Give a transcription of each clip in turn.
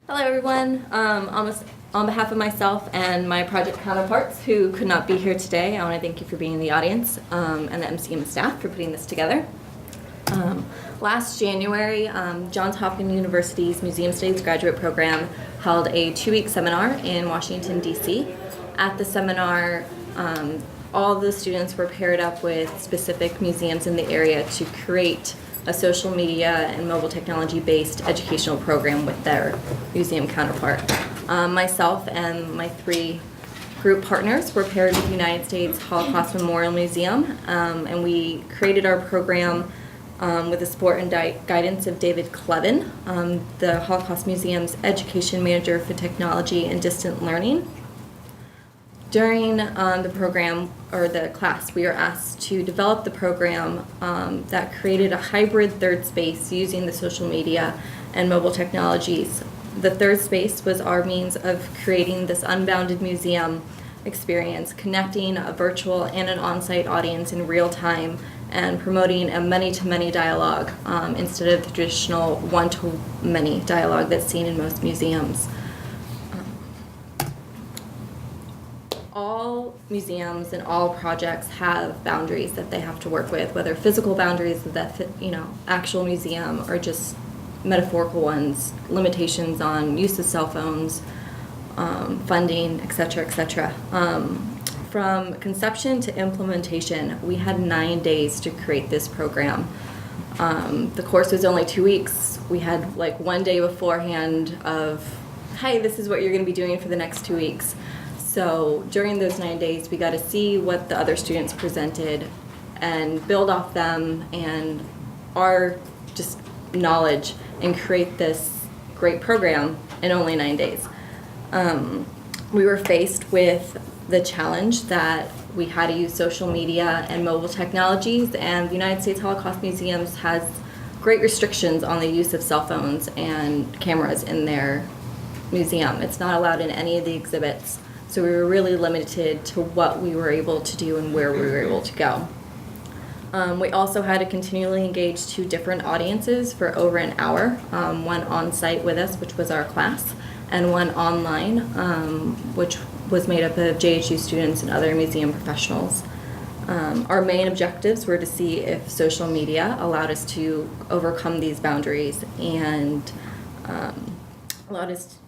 Hello everyone. On behalf of myself and my project counterparts who could not be here today, I want to thank you for being in the audience and the MCM staff for putting this together. Last January, Johns Hopkins University's Museum Studies graduate program held a 2-week seminar in Washington, D.C. At the seminar, all the students were paired up with specific museums in the area to create a social media and mobile technology-based educational program with their museum counterpart. Myself and my 3 group partners were paired with the United States Holocaust Memorial Museum, and we created our program with the support and guidance of David Clevin, the Holocaust Museum's Education Manager for Technology and Distant Learning. During the program, or the class, we were asked to develop the program that created a hybrid third space using the social media and mobile technologies. The third space was our means of creating this unbounded museum experience, connecting a virtual and an on-site audience in real time and promoting a many-to-many dialogue instead of the traditional one-to-many dialogue that's seen in most museums. All museums and all projects have boundaries that they have to work with, whether physical boundaries that fit, actual museum, or just metaphorical ones, limitations on use of cell phones, funding, etc., etc. From conception to implementation, we had 9 days to create this program. The course was only 2 weeks. We had like 1 day beforehand of, hey, this is what you're going to be doing for the next 2 weeks. So during those 9 days, we got to see what the other students presented and build off them and our just knowledge and create this great program in only 9 days. We were faced with the challenge that we had to use social media and mobile technologies, and the United States Holocaust Museums has great restrictions on the use of cell phones and cameras in their museum. It's not allowed in any of the exhibits. So we were really limited to what we were able to do and where we were able to go. We also had to continually engage 2 different audiences for over an hour, one on site with us, which was our class, and one online, which was made up of JHU students and other museum professionals. Our main objectives were to see if social media allowed us to overcome these boundaries and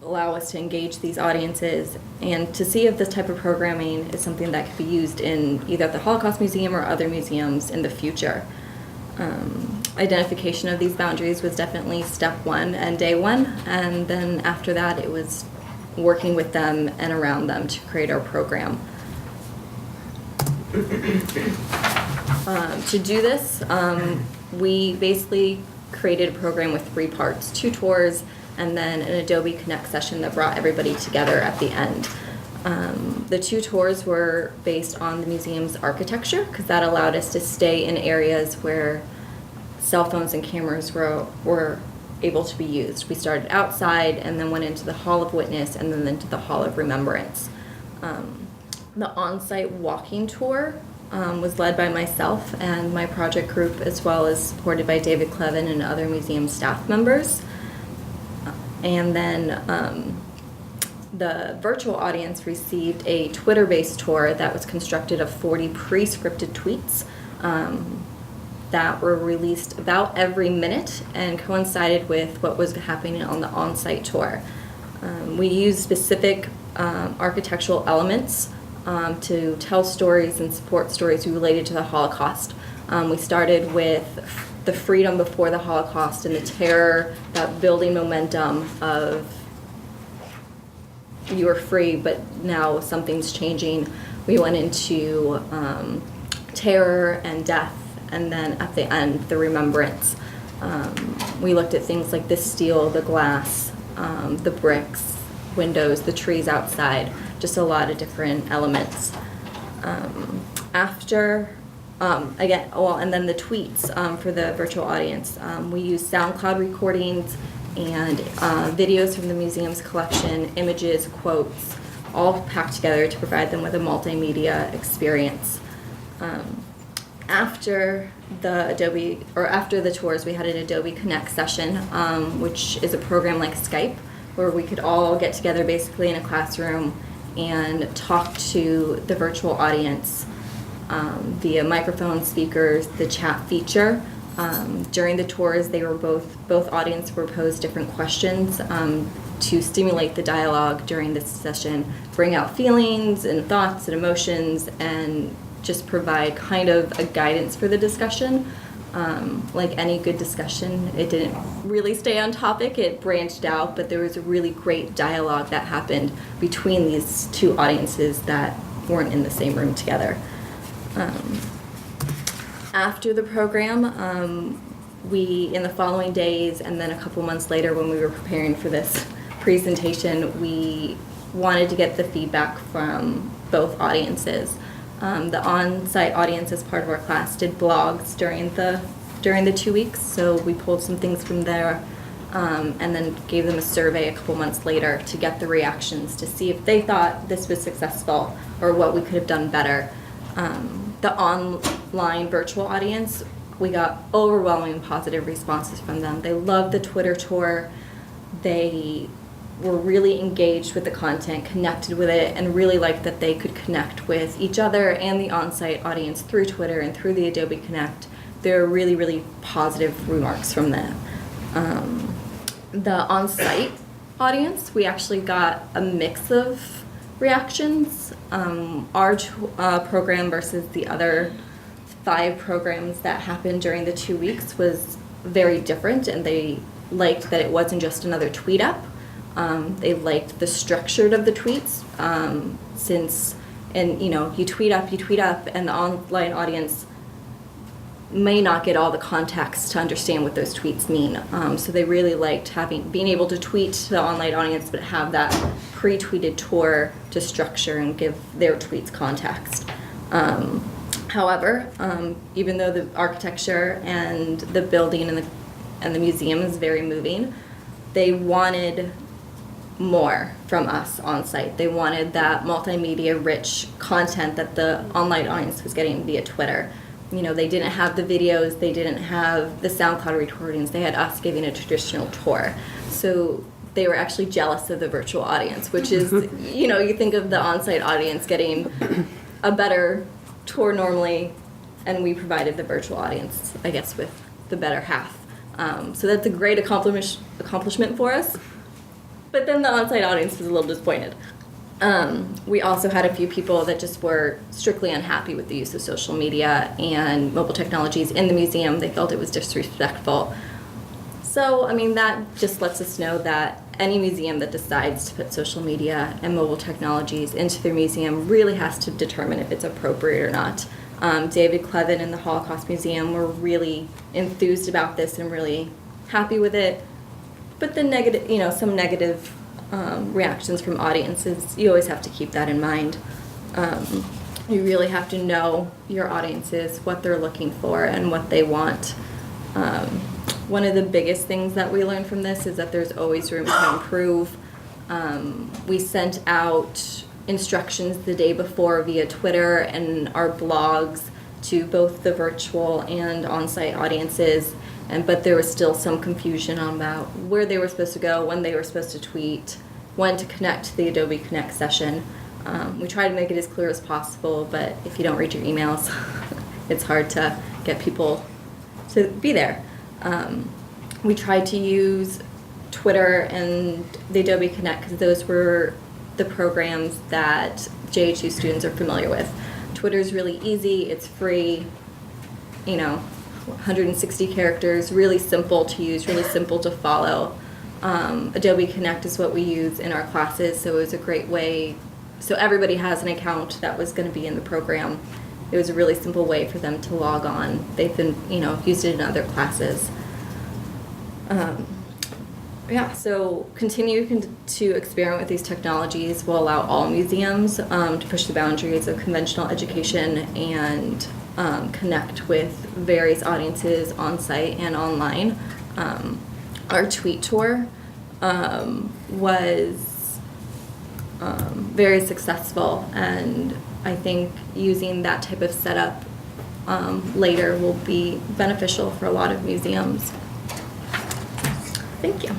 allow us to engage these audiences and to see if this type of programming is something that could be used in either the Holocaust Museum or other museums in the future. Identification of these boundaries was definitely step 1 and day 1, and then after that it was working with them and around them to create our program. To do this, we basically created a program with 3 parts, 2 tours, and then an Adobe Connect session that brought everybody together at the end. The 2 tours were based on the museum's architecture, because that allowed us to stay in areas where cell phones and cameras were able to be used. We started outside and then went into the Hall of Witness and then into the Hall of Remembrance. The on-site walking tour was led by myself and my project group, as well as supported by David Clevin and other museum staff members. And then the virtual audience received a Twitter-based tour that was constructed of 40 pre-scripted tweets that were released about every minute and coincided with what was happening on the on-site tour. We used specific architectural elements to tell stories and support stories related to the Holocaust. We started with the freedom before the Holocaust and the terror, that building momentum of you were free, but now something's changing. We went into terror and death, and then at the end, the remembrance. We looked at things like the steel, the glass, the bricks, windows, the trees outside, just a lot of different elements. And then the tweets for the virtual audience. We used SoundCloud recordings and videos from the museum's collection, images, quotes, all packed together to provide them with a multimedia experience. After the tours, we had an Adobe Connect session, which is a program like Skype where we could all get together basically in a classroom and talk to the virtual audience via microphone, speakers, the chat feature. During the tours, they were both audience were posed different questions to stimulate the dialogue during this session, bring out feelings and thoughts and emotions, and just provide kind of a guidance for the discussion. Like any good discussion, it didn't really stay on topic, it branched out, but there was a really great dialogue that happened between these two audiences that weren't in the same room together. After the program, we, in the following days and then a couple months later when we were preparing for this presentation, we wanted to get the feedback from both audiences. The on-site audience, as part of our class, did blogs during the 2 weeks, so we pulled some things from there and then gave them a survey a couple months later to get the reactions to see if they thought this was successful or what we could have done better. The online virtual audience, we got overwhelming positive responses from them. They loved the Twitter tour. They were really engaged with the content, connected with it, and really liked that they could connect with each other and the on-site audience through Twitter and through the Adobe Connect. There were really, really positive remarks from them. The on-site audience, we actually got a mix of reactions. Our program versus the other 5 programs that happened during the 2 weeks was very different, and they liked that it wasn't just another tweet up. They liked the structure of the tweets, you tweet up, and the online audience may not get all the context to understand what those tweets mean. So they really liked being able to tweet to the online audience, but have that pre-tweeted tour to structure and give their tweets context. However, even though the architecture and the building and the museum is very moving, they wanted more from us on site. They wanted that multimedia rich content that the online audience was getting via Twitter. They didn't have the videos, they didn't have the SoundCloud recordings, they had us giving a traditional tour. So they were actually jealous of the virtual audience, which is, you think of the on-site audience getting a better tour normally, and we provided the virtual audience, I guess, with the better half. So that's a great accomplishment for us. But then the on-site audience was a little disappointed. We also had a few people that just were strictly unhappy with the use of social media and mobile technologies in the museum. They felt it was disrespectful. So, that just lets us know that any museum that decides to put social media and mobile technologies into their museum really has to determine if it's appropriate or not. David Clevin and the Holocaust Museum were really enthused about this and really happy with it. But the negative, some negative reactions from audiences, you always have to keep that in mind. You really have to know your audiences, what they're looking for, and what they want. One of the biggest things that we learned from this is that there's always room to improve. We sent out instructions the day before via Twitter and our blogs to both the virtual and on-site audiences. But there was still some confusion about where they were supposed to go, when they were supposed to tweet, when to connect to the Adobe Connect session. We try to make it as clear as possible, but if you don't read your emails, it's hard to get people to be there. We tried to use Twitter and the Adobe Connect because those were the programs that JHU students are familiar with. Twitter is really easy, it's free, 160 characters, really simple to use, really simple to follow. Adobe Connect is what we use in our classes, so it was a great way. So everybody has an account that was going to be in the program. It was a really simple way for them to log on. They've been, used it in other classes. So continue to experiment with these technologies will allow all museums to push the boundaries of conventional education and connect with various audiences on site and online. Our tweet tour was very successful, and I think using that type of setup later will be beneficial for a lot of museums. Thank you.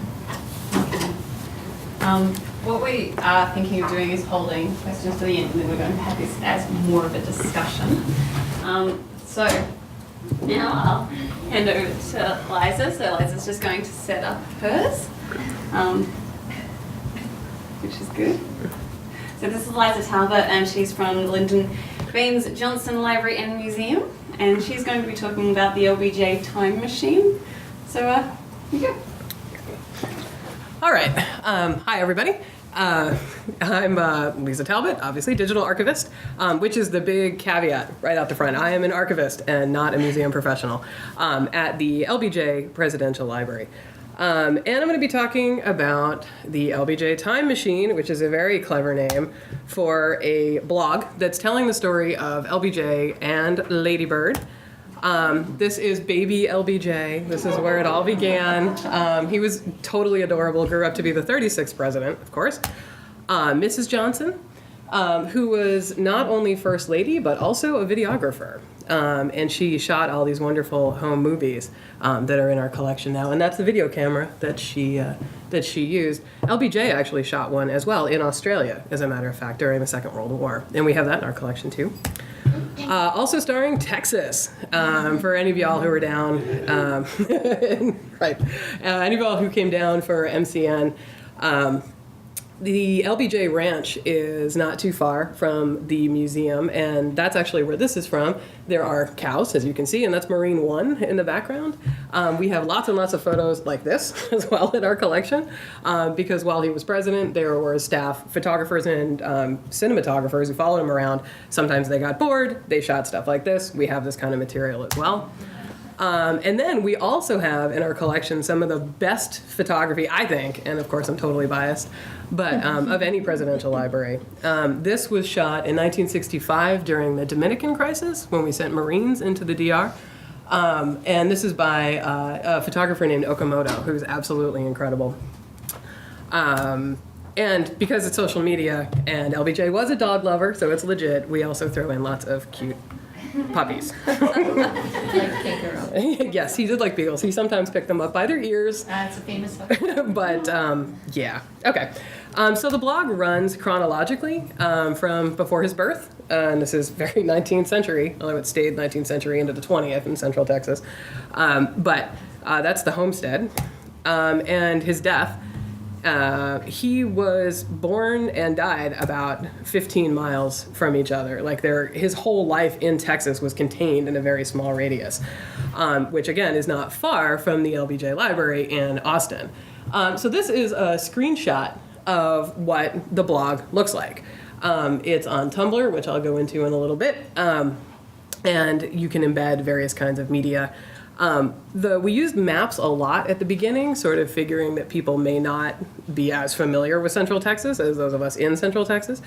What we are thinking of doing is holding questions to the end, and then we're going to have this as more of a discussion. So now I'll hand over to Liza. So Liza's just going to set up hers, which is good. So this is Liza Talbot, and she's from the Lyndon Baines Johnson Library and Museum, and she's going to be talking about the LBJ Time Machine. So, here you go. All right. Hi, everybody. I'm Liza Talbot, obviously, digital archivist, which is the big caveat right out the front. I am an archivist and not a museum professional at the LBJ Presidential Library. And I'm going to be talking about the LBJ Time Machine, which is a very clever name for a blog that's telling the story of LBJ and Lady Bird. This is baby LBJ. This is where it all began. He was totally adorable, grew up to be the 36th president, of course. Mrs. Johnson, who was not only First Lady, but also a videographer. And she shot all these wonderful home movies that are in our collection now. And that's the video camera that she used. LBJ actually shot one as well in Australia, as a matter of fact, during the Second World War. And we have that in our collection, too. Also starring Texas, for any of y'all who were down, right, any of y'all who came down for MCN. The LBJ Ranch is not too far from the museum, and that's actually where this is from. There are cows, as you can see, and that's Marine One in the background. We have lots and lots of photos like this as well in our collection, because while he was president, there were staff photographers and cinematographers who followed him around. Sometimes they got bored, they shot stuff like this. We have this kind of material as well. And then we also have in our collection some of the best photography, I think, and of course I'm totally biased, but of any presidential library. This was shot in 1965 during the Dominican crisis when we sent Marines into the DR. And this is by a photographer named Okamoto, who's absolutely incredible. And because it's social media and LBJ was a dog lover, so it's legit, we also throw in lots of cute puppies. Yes, he did like beagles. He sometimes picked them up by their ears. It's a famous photo. But, yeah. Okay. So the blog runs chronologically from before his birth. And this is very 19th century, although it stayed 19th century into the 20th in Central Texas. But that's the homestead. And his death. He was born and died about 15 miles from each other. Like his whole life in Texas was contained in a very small radius, which again is not far from the LBJ Library in Austin. So this is a screenshot of what the blog looks like. It's on Tumblr, which I'll go into in a little bit, and you can embed various kinds of media. We used maps a lot at the beginning, sort of figuring that people may not be as familiar with Central Texas as those of us in Central Texas.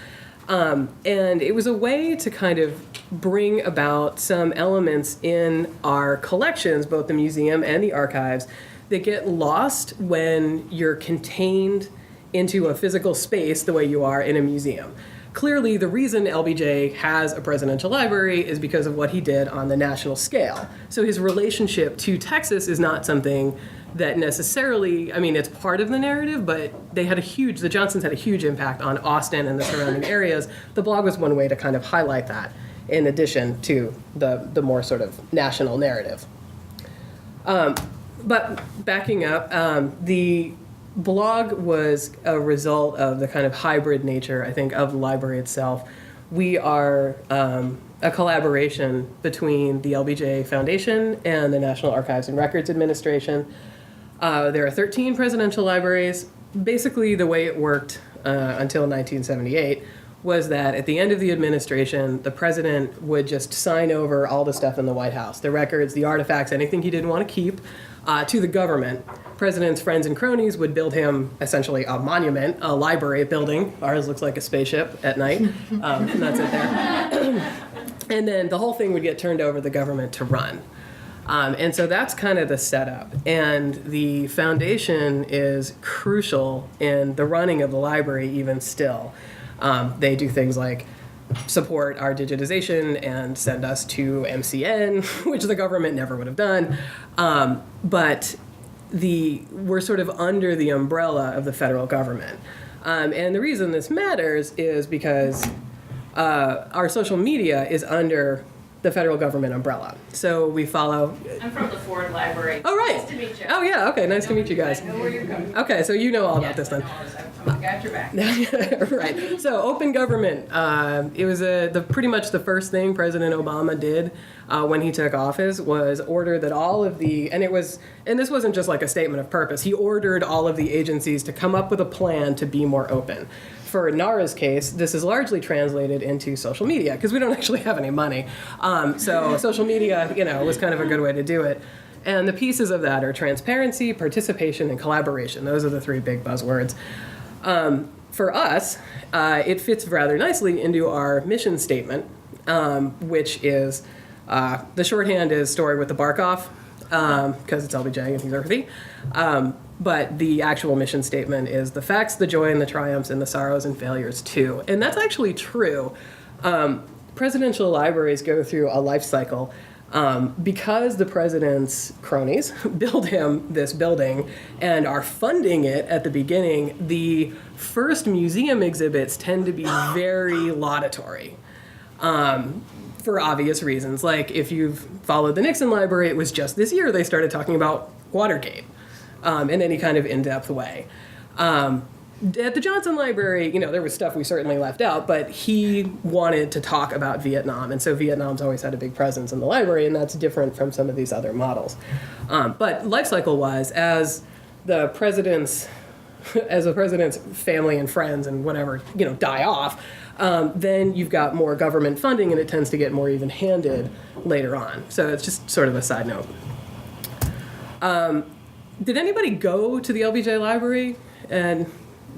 And it was a way to kind of bring about some elements in our collections, both the museum and the archives, that get lost when you're contained into a physical space the way you are in a museum. Clearly, the reason LBJ has a presidential library is because of what he did on the national scale. So his relationship to Texas is not something that necessarily, I mean, it's part of the narrative, but the Johnsons had a huge impact on Austin and the surrounding areas. The blog was one way to kind of highlight that, in addition to the more sort of national narrative. But backing up, the blog was a result of the kind of hybrid nature, I think, of the library itself. We are a collaboration between the LBJ Foundation and the National Archives and Records Administration. There are 13 presidential libraries. Basically, the way it worked until 1978 was that at the end of the administration, the president would just sign over all the stuff in the White House, the records, the artifacts, anything he didn't want to keep, to the government. President's friends and cronies would build him essentially a monument, a library building. Ours looks like a spaceship at night, and that's it there. And then the whole thing would get turned over to the government to run. And so that's kind of the setup. And the foundation is crucial in the running of the library even still. They do things like support our digitization and send us to MCN, which the government never would have done. But we're sort of under the umbrella of the federal government. And the reason this matters is because our social media is under the federal government umbrella. So we follow... I'm from the Ford Library. Oh, right. Nice to meet you. Oh, yeah. Okay. Nice to meet you guys. I know where you're coming from. Okay. So you know all about this then. I got your back. Right. So open government. It was pretty much the first thing President Obama did when he took office was order that all of the, and this wasn't just like a statement of purpose. He ordered all of the agencies to come up with a plan to be more open. For NARA's case, this is largely translated into social media because we don't actually have any money. So social media, was kind of a good way to do it. And the pieces of that are transparency, participation, and collaboration. Those are the three big buzzwords. For us, it fits rather nicely into our mission statement, which is the shorthand is story with the bark off, because it's LBJ and he's earthy. But the actual mission statement is the facts, the joy, and the triumphs, and the sorrows and failures too. And that's actually true. Presidential libraries go through a life cycle. Because the president's cronies build him this building and are funding it at the beginning, the first museum exhibits tend to be very laudatory. For obvious reasons. Like if you've followed the Nixon Library, it was just this year they started talking about Watergate in any kind of in-depth way. At the Johnson Library, there was stuff we certainly left out, but he wanted to talk about Vietnam, and so Vietnam's always had a big presence in the library, and that's different from some of these other models. But life cycle-wise, as the president's family and friends and whatever, die off, then you've got more government funding, and it tends to get more even-handed later on. So it's just sort of a side note. Did anybody go to the LBJ Library and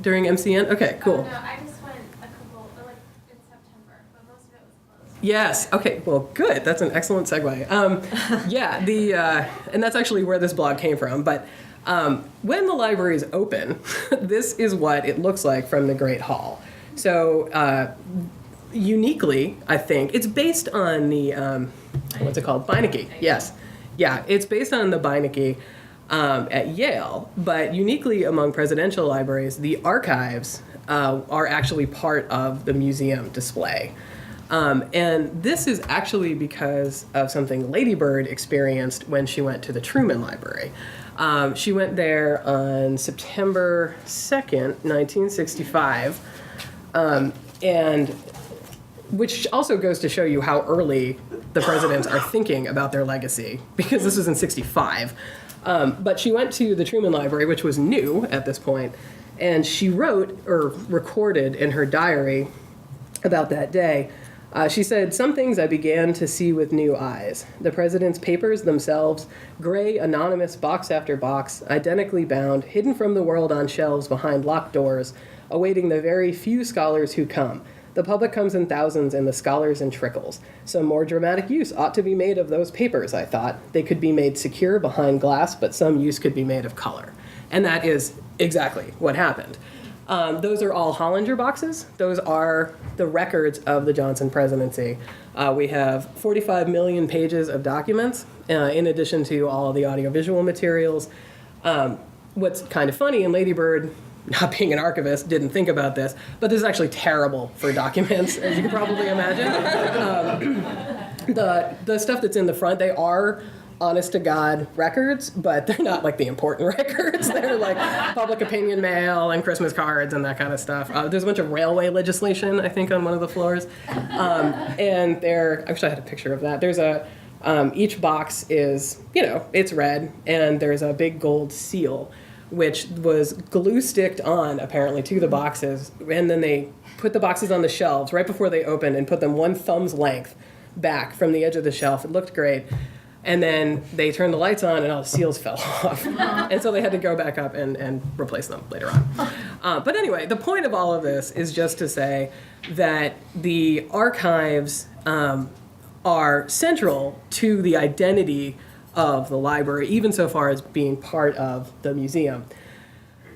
during MCN? Okay, cool. No, I just went a couple, in September, but most of it was closed. Yes. Okay. Well, good. That's an excellent segue. And that's actually where this blog came from. But when the library is open, this is what it looks like from the Great Hall. So uniquely, I think it's based on the what's it called? Beinecke. Yes. Yeah. It's based on the Beinecke. At Yale, but uniquely among presidential libraries, the archives are actually part of the museum display. And this is actually because of something Lady Bird experienced when she went to the Truman Library. She went there on September 2nd, 1965, and which also goes to show you how early the presidents are thinking about their legacy, because this was in 65. But she went to the Truman Library, which was new at this point, and she wrote or recorded in her diary about that day. She said, "Some things I began to see with new eyes. The president's papers themselves, gray, anonymous box after box, identically bound, hidden from the world on shelves behind locked doors, awaiting the very few scholars who come. The public comes in thousands and the scholars in trickles. Some more dramatic use ought to be made of those papers, I thought. They could be made secure behind glass, but some use could be made of color." And that is exactly what happened. Those are all Hollinger boxes. Those are the records of the Johnson presidency. We have 45 million pages of documents, in addition to all the audiovisual materials. What's kind of funny, and Lady Bird, not being an archivist, didn't think about this, but this is actually terrible for documents, as you can probably imagine. The stuff that's in the front, they are honest-to-God records, but they're not like the important records. They're like public opinion mail and Christmas cards and that kind of stuff. There's a bunch of railway legislation, I think, on one of the floors. And I wish I had a picture of that. There's each box is, it's red, and there's a big gold seal, which was glue sticked on, apparently, to the boxes. And then they put the boxes on the shelves right before they opened and put them one thumb's length back from the edge of the shelf. It looked great. And then they turned the lights on and all the seals fell off. And so they had to go back up and replace them later on. But anyway, the point of all of this is just to say that the archives are central to the identity of the library, even so far as being part of the museum.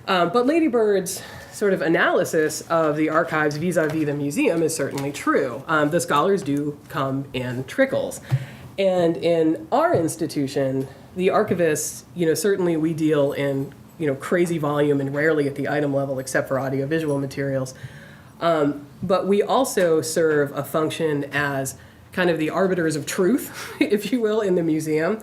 But Lady Bird's sort of analysis of the archives vis-a-vis the museum is certainly true. The scholars do come in trickles. And in our institution, the archivists, certainly we deal in, crazy volume and rarely at the item level except for audiovisual materials. But we also serve a function as kind of the arbiters of truth, if you will, in the museum,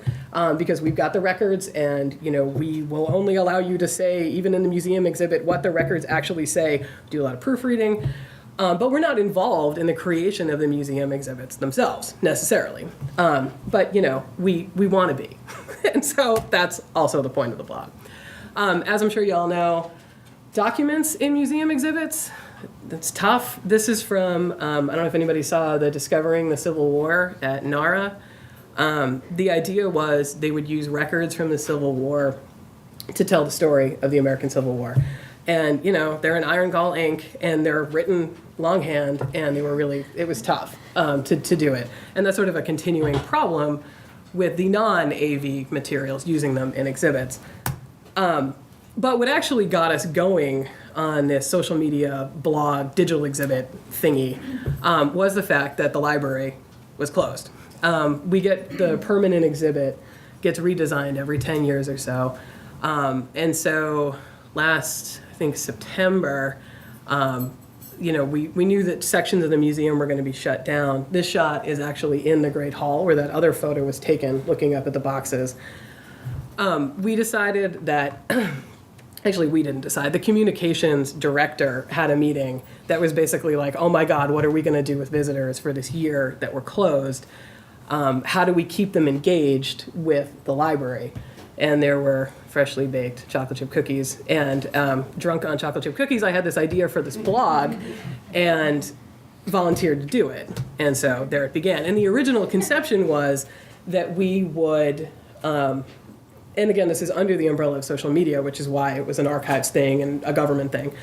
because we've got the records, and we will only allow you to say, even in the museum exhibit, what the records actually say. We do a lot of proofreading, but we're not involved in the creation of the museum exhibits themselves necessarily. But we want to be, and so that's also the point of the blog. As I'm sure you all know, documents in museum exhibits. That's tough. This is from, I don't know if anybody saw the Discovering the Civil War at NARA. The idea was they would use records from the Civil War to tell the story of the American Civil War. And, they're in iron gall ink, and they're written longhand, and it was tough to do it. And that's sort of a continuing problem with the non-AV materials, using them in exhibits. But what actually got us going on this social media blog digital exhibit thingy was the fact that the library was closed. We get the permanent exhibit gets redesigned every 10 years or so. And so last, I think, September, we knew that sections of the museum were going to be shut down. This shot is actually in the Great Hall where that other photo was taken looking up at the boxes. We decided that actually, we didn't decide. The communications director had a meeting that was basically like, oh my God, what are we going to do with visitors for this year that we're closed? How do we keep them engaged with the library? And there were freshly baked chocolate chip cookies. And drunk on chocolate chip cookies, I had this idea for this blog and volunteered to do it. And so there it began. And the original conception was that we would... and again, this is under the umbrella of social media, which is why it was an archives thing and a government thing,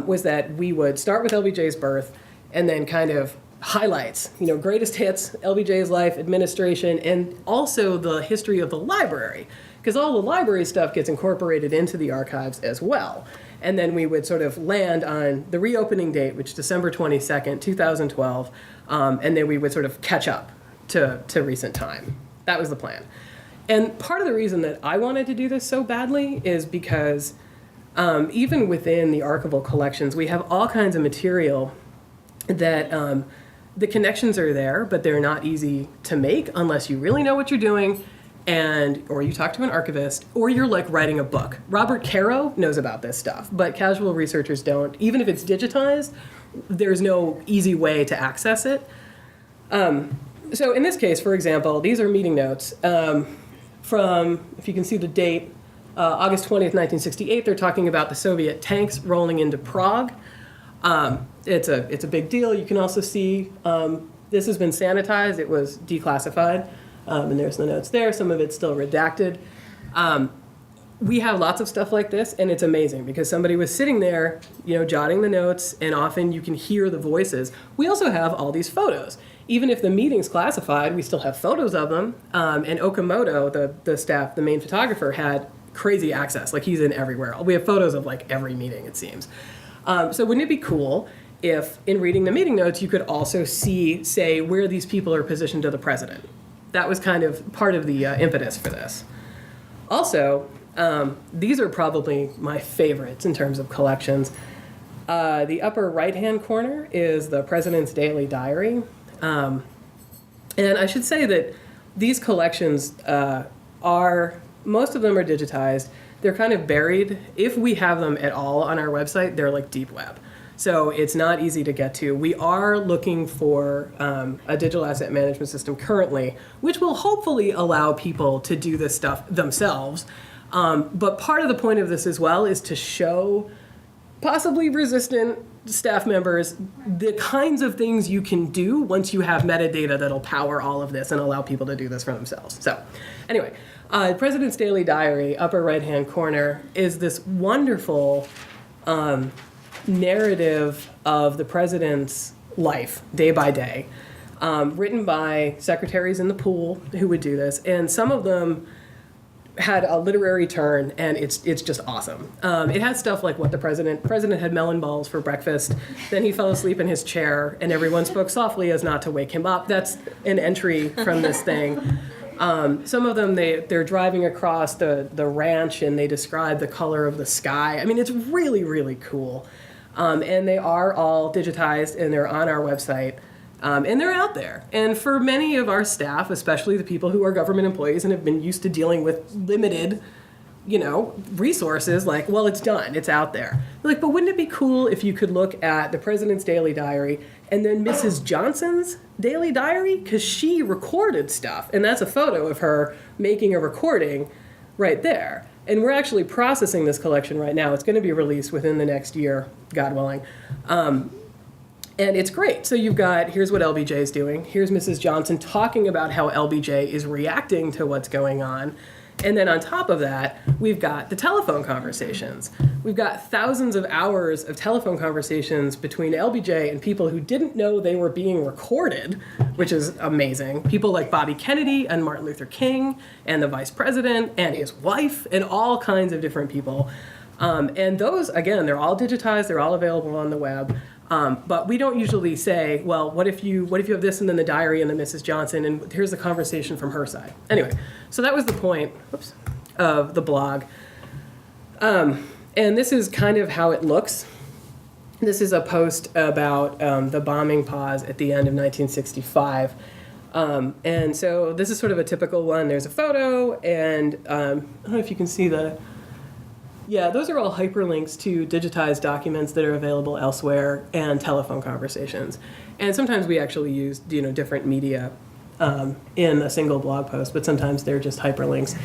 was that we would start with LBJ's birth and then kind of highlights, greatest hits, LBJ's life, administration, and also the history of the library, because all the library stuff gets incorporated into the archives as well. And then we would sort of land on the reopening date, which is December 22nd, 2012, and then we would sort of catch up to recent time. That was the plan. And part of the reason that I wanted to do this so badly is because even within the archival collections, we have all kinds of material that the connections are there, but they're not easy to make unless you really know what you're doing, or you talk to an archivist, or you're like writing a book. Robert Caro knows about this stuff, but casual researchers don't. Even if it's digitized, there's no easy way to access it. So in this case, for example, these are meeting notes. From, if you can see the date, August 20th, 1968, they're talking about the Soviet tanks rolling into Prague. It's a big deal. You can also see this has been sanitized. It was declassified, and there's the notes there. Some of it's still redacted. We have lots of stuff like this, and it's amazing because somebody was sitting there, jotting the notes, and often you can hear the voices. We also have all these photos. Even if the meeting's classified, we still have photos of them. And Okamoto, the staff, the main photographer, had crazy access. Like, he's in everywhere. We have photos of, like, every meeting, it seems. So wouldn't it be cool if, in reading the meeting notes, you could also say, where these people are positioned to the president? That was kind of part of the impetus for this. Also, these are probably my favorites in terms of collections. The upper right-hand corner is the President's Daily Diary. And I should say that these collections most of them are digitized. They're kind of buried. If we have them at all on our website, they're like deep web. So it's not easy to get to. We are looking for a digital asset management system currently, which will hopefully allow people to do this stuff themselves. But part of the point of this as well is to show possibly resistant staff members the kinds of things you can do once you have metadata that'll power all of this and allow people to do this for themselves. So anyway, President's Daily Diary, upper right-hand corner, is this wonderful narrative of the president's life, day by day, written by secretaries in the pool who would do this. And some of them had a literary turn, and it's just awesome. It has stuff like what the president had melon balls for breakfast, then he fell asleep in his chair, and everyone spoke softly as not to wake him up. That's an entry from this thing. Some of them, they're driving across the ranch and they describe the color of the sky. I mean, it's really, really cool. And they are all digitized and they're on our website. And they're out there. And for many of our staff, especially the people who are government employees and have been used to dealing with limited, resources, like, well, it's done, it's out there. You're like, but wouldn't it be cool if you could look at the president's daily diary and then Mrs. Johnson's daily diary? Because she recorded stuff. And that's a photo of her making a recording right there. And we're actually processing this collection right now. It's going to be released within the next year, God willing. And it's great. So you've got, here's what LBJ is doing. Here's Mrs. Johnson talking about how LBJ is reacting to what's going on. And then on top of that, we've got the telephone conversations. We've got thousands of hours of telephone conversations between LBJ and people who didn't know they were being recorded, which is amazing. People like Bobby Kennedy and Martin Luther King and the vice president and his wife and all kinds of different people. And those, again, they're all digitized. They're all available on the web. But we don't usually say, well, what if you have this and then the diary and then Mrs. Johnson and here's the conversation from her side. Anyway, so that was the point of the blog. And this is kind of how it looks. This is a post about the bombing pause at the end of 1965. And so this is sort of a typical one. There's a photo and I don't know if you can see yeah, those are all hyperlinks to digitized documents that are available elsewhere and telephone conversations. And sometimes we actually use, different media in a single blog post, but sometimes they're just hyperlinks.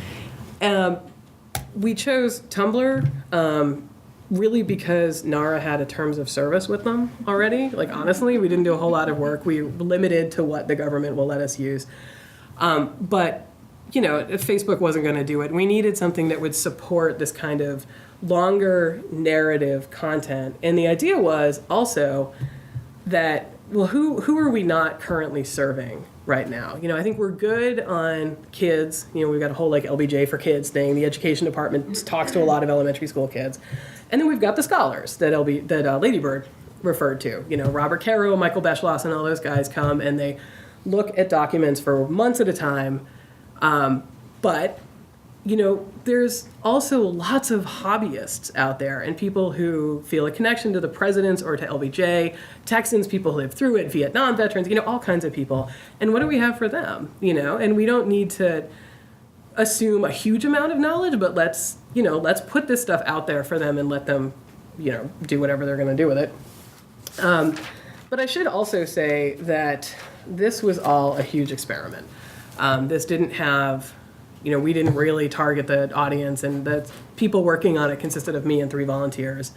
We chose Tumblr really because NARA had a terms of service with them already. Like, honestly, we didn't do a whole lot of work. We were limited to what the government will let us use. But if Facebook wasn't going to do it, we needed something that would support this kind of longer narrative content. And the idea was also that, well, who are we not currently serving right now? I think we're good on kids. We've got a whole LBJ for Kids thing. The education department talks to a lot of elementary school kids. And then we've got the scholars that Lady Bird referred to. Robert Caro, Michael Beschloss, and all those guys come and they look at documents for months at a time. But, there's also lots of hobbyists out there and people who feel a connection to the presidents or to LBJ, Texans, people who lived through it, Vietnam veterans, all kinds of people. And what do we have for them? And we don't need to assume a huge amount of knowledge, but let's put this stuff out there for them and let them, do whatever they're going to do with it. But I should also say that this was all a huge experiment. This didn't have, we didn't really target the audience, and the people working on it consisted of me and 3 volunteers,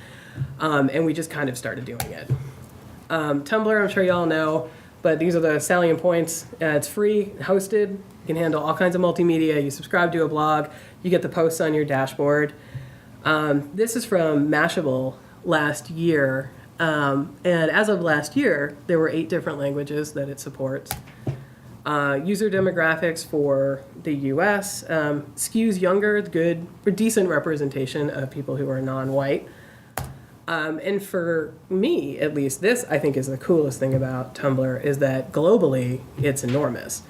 and we just kind of started doing it. Tumblr, I'm sure y'all know, but these are the salient points. It's free, hosted, you can handle all kinds of multimedia, you subscribe to a blog, you get the posts on your dashboard. This is from Mashable last year, and as of last year, there were 8 different languages that it supports. User demographics for the U.S. Skews younger, good, or decent representation of people who are non-white. And for me, at least, this I think is the coolest thing about Tumblr is that globally it's enormous.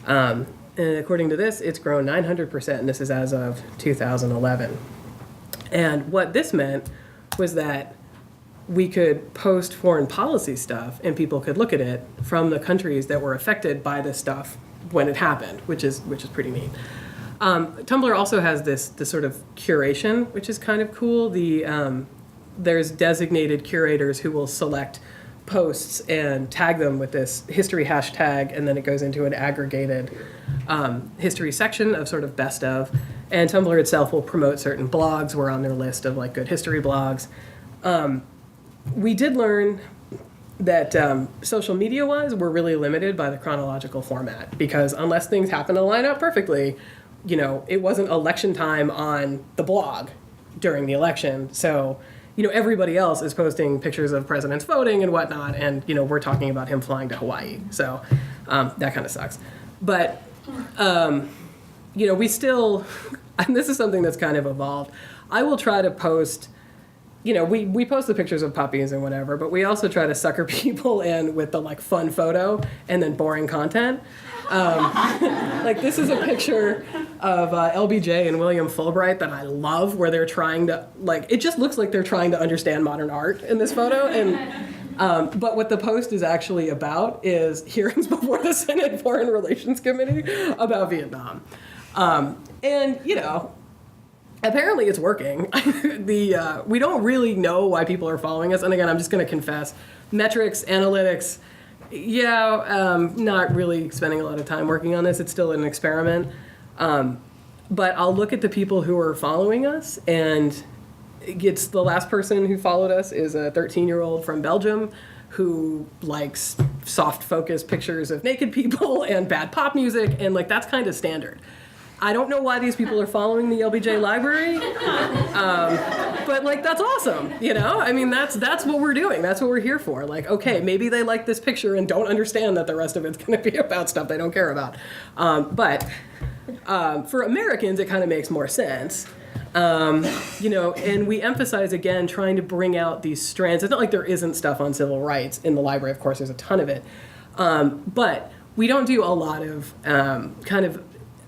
And according to this, it's grown 900%, and this is as of 2011. And what this meant was that we could post foreign policy stuff and people could look at it from the countries that were affected by this stuff when it happened, which is pretty neat. Tumblr also has this sort of curation, which is kind of cool. There's designated curators who will select posts and tag them with this history hashtag, and then it goes into an aggregated history section of sort of best of. And Tumblr itself will promote certain blogs. We're on their list of good history blogs. We did learn that social media-wise, we're really limited by the chronological format because unless things happen to line up perfectly, it wasn't election time on the blog during the election. So, everybody else is posting pictures of presidents voting and whatnot, and, we're talking about him flying to Hawaii. So that kind of sucks. But, we still, and this is something that's kind of evolved. I will try to post... we post the pictures of puppies and whatever, but we also try to sucker people in with the fun photo and then boring content. Like this is a picture of LBJ and William Fulbright that I love, where they're trying to, like, it just looks like they're trying to understand modern art in this photo. And but what the post is actually about is hearings before the Senate Foreign Relations Committee about Vietnam. And, you know, apparently it's working. We don't really know why people are following us. And again, I'm just going to confess, metrics, analytics, not really spending a lot of time working on this. It's still an experiment. But I'll look at the people who are following us, and it's the last person who followed us is a 13-year-old from Belgium who likes soft focus pictures of naked people and bad pop music, and like that's kind of standard. I don't know why these people are following the LBJ library, but like that's awesome, you know? I mean, that's what we're doing. That's what we're here for. Like, okay, maybe they like this picture and don't understand that the rest of it's going to be about stuff they don't care about. But for Americans, it kind of makes more sense. You know, and we emphasize, again, trying to bring out these strands. It's not like there isn't stuff on civil rights in the library. Of course, there's a ton of it. But we don't do a lot of kind of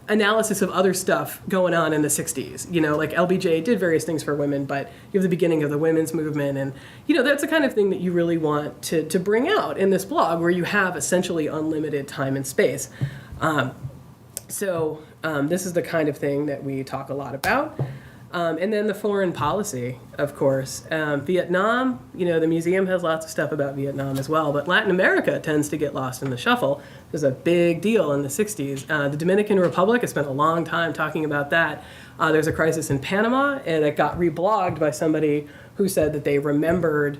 analysis of other stuff going on in the 60s. You know, like LBJ did various things for women, but you have the beginning of the women's movement. And, you know, that's the kind of thing that you really want to bring out in this blog, where you have essentially unlimited time and space. So this is the kind of thing that we talk a lot about. And then the foreign policy, of course. Vietnam, you know, the museum has lots of stuff about Vietnam as well, but Latin America tends to get lost in the shuffle. There's a big deal in the 60s. The Dominican Republic, I spent a long time talking about that. There's a crisis in Panama, and it got reblogged by somebody who said that they remembered,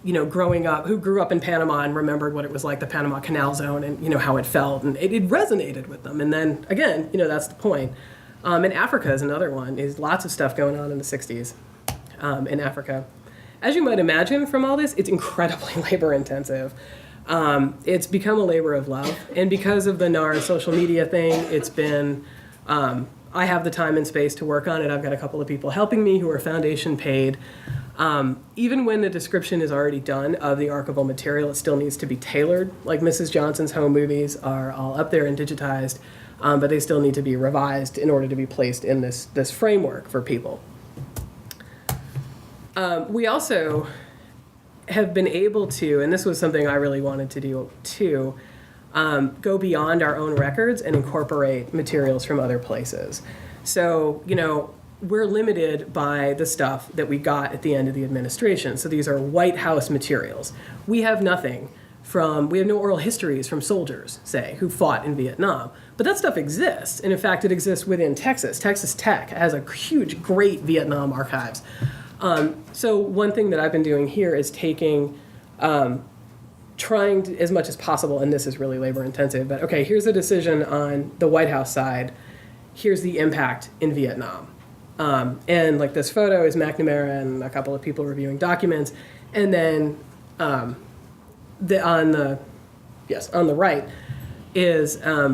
you know, who grew up in Panama and remembered what it was like, the Panama Canal Zone, and, you know, how it felt, and it resonated with them. And then, again, you know, that's the point. And Africa is another one. There's lots of stuff going on in the 60s in Africa. As you might imagine from all this, it's incredibly labor intensive. It's become a labor of love. And because of the NAR social media thing, it's been, I have the time and space to work on it. I've got a couple of people helping me who are foundation paid. Even when the description is already done of the archival material, it still needs to be tailored. Like Mrs. Johnson's home movies are all up there and digitized. But they still need to be revised in order to be placed in this framework for people. We also have been able to, and this was something I really wanted to do too, go beyond our own records and incorporate materials from other places. So, you know, we're limited by the stuff that we got at the end of the administration. So these are White House materials. We have nothing we have no oral histories from soldiers, say, who fought in Vietnam. But that stuff exists. And in fact, it exists within Texas. Texas Tech has a huge, great Vietnam archives. So one thing that I've been doing here is taking, trying to, as much as possible, and this is really labor intensive, but okay, here's a decision on the White House side. Here's the impact in Vietnam. And like this photo is McNamara and a couple of people reviewing documents. And then on the right is a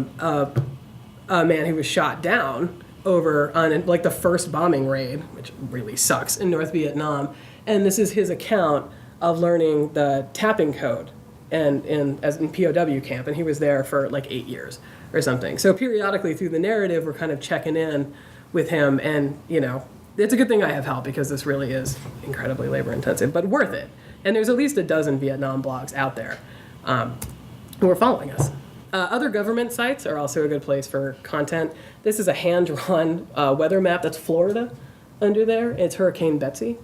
man who was shot down over on like the first bombing raid, which really sucks, in North Vietnam. And this is his account of learning the tapping code and in POW camp, and he was there for like 8 years or something. So periodically through the narrative, we're kind of checking in with him, and you know, it's a good thing I have help because this really is incredibly labor intensive, but worth it. And there's at least a dozen Vietnam blogs out there who are following us. Other government sites are also a good place for content. This is a hand-drawn weather map. That's Florida under there. It's Hurricane Betsy.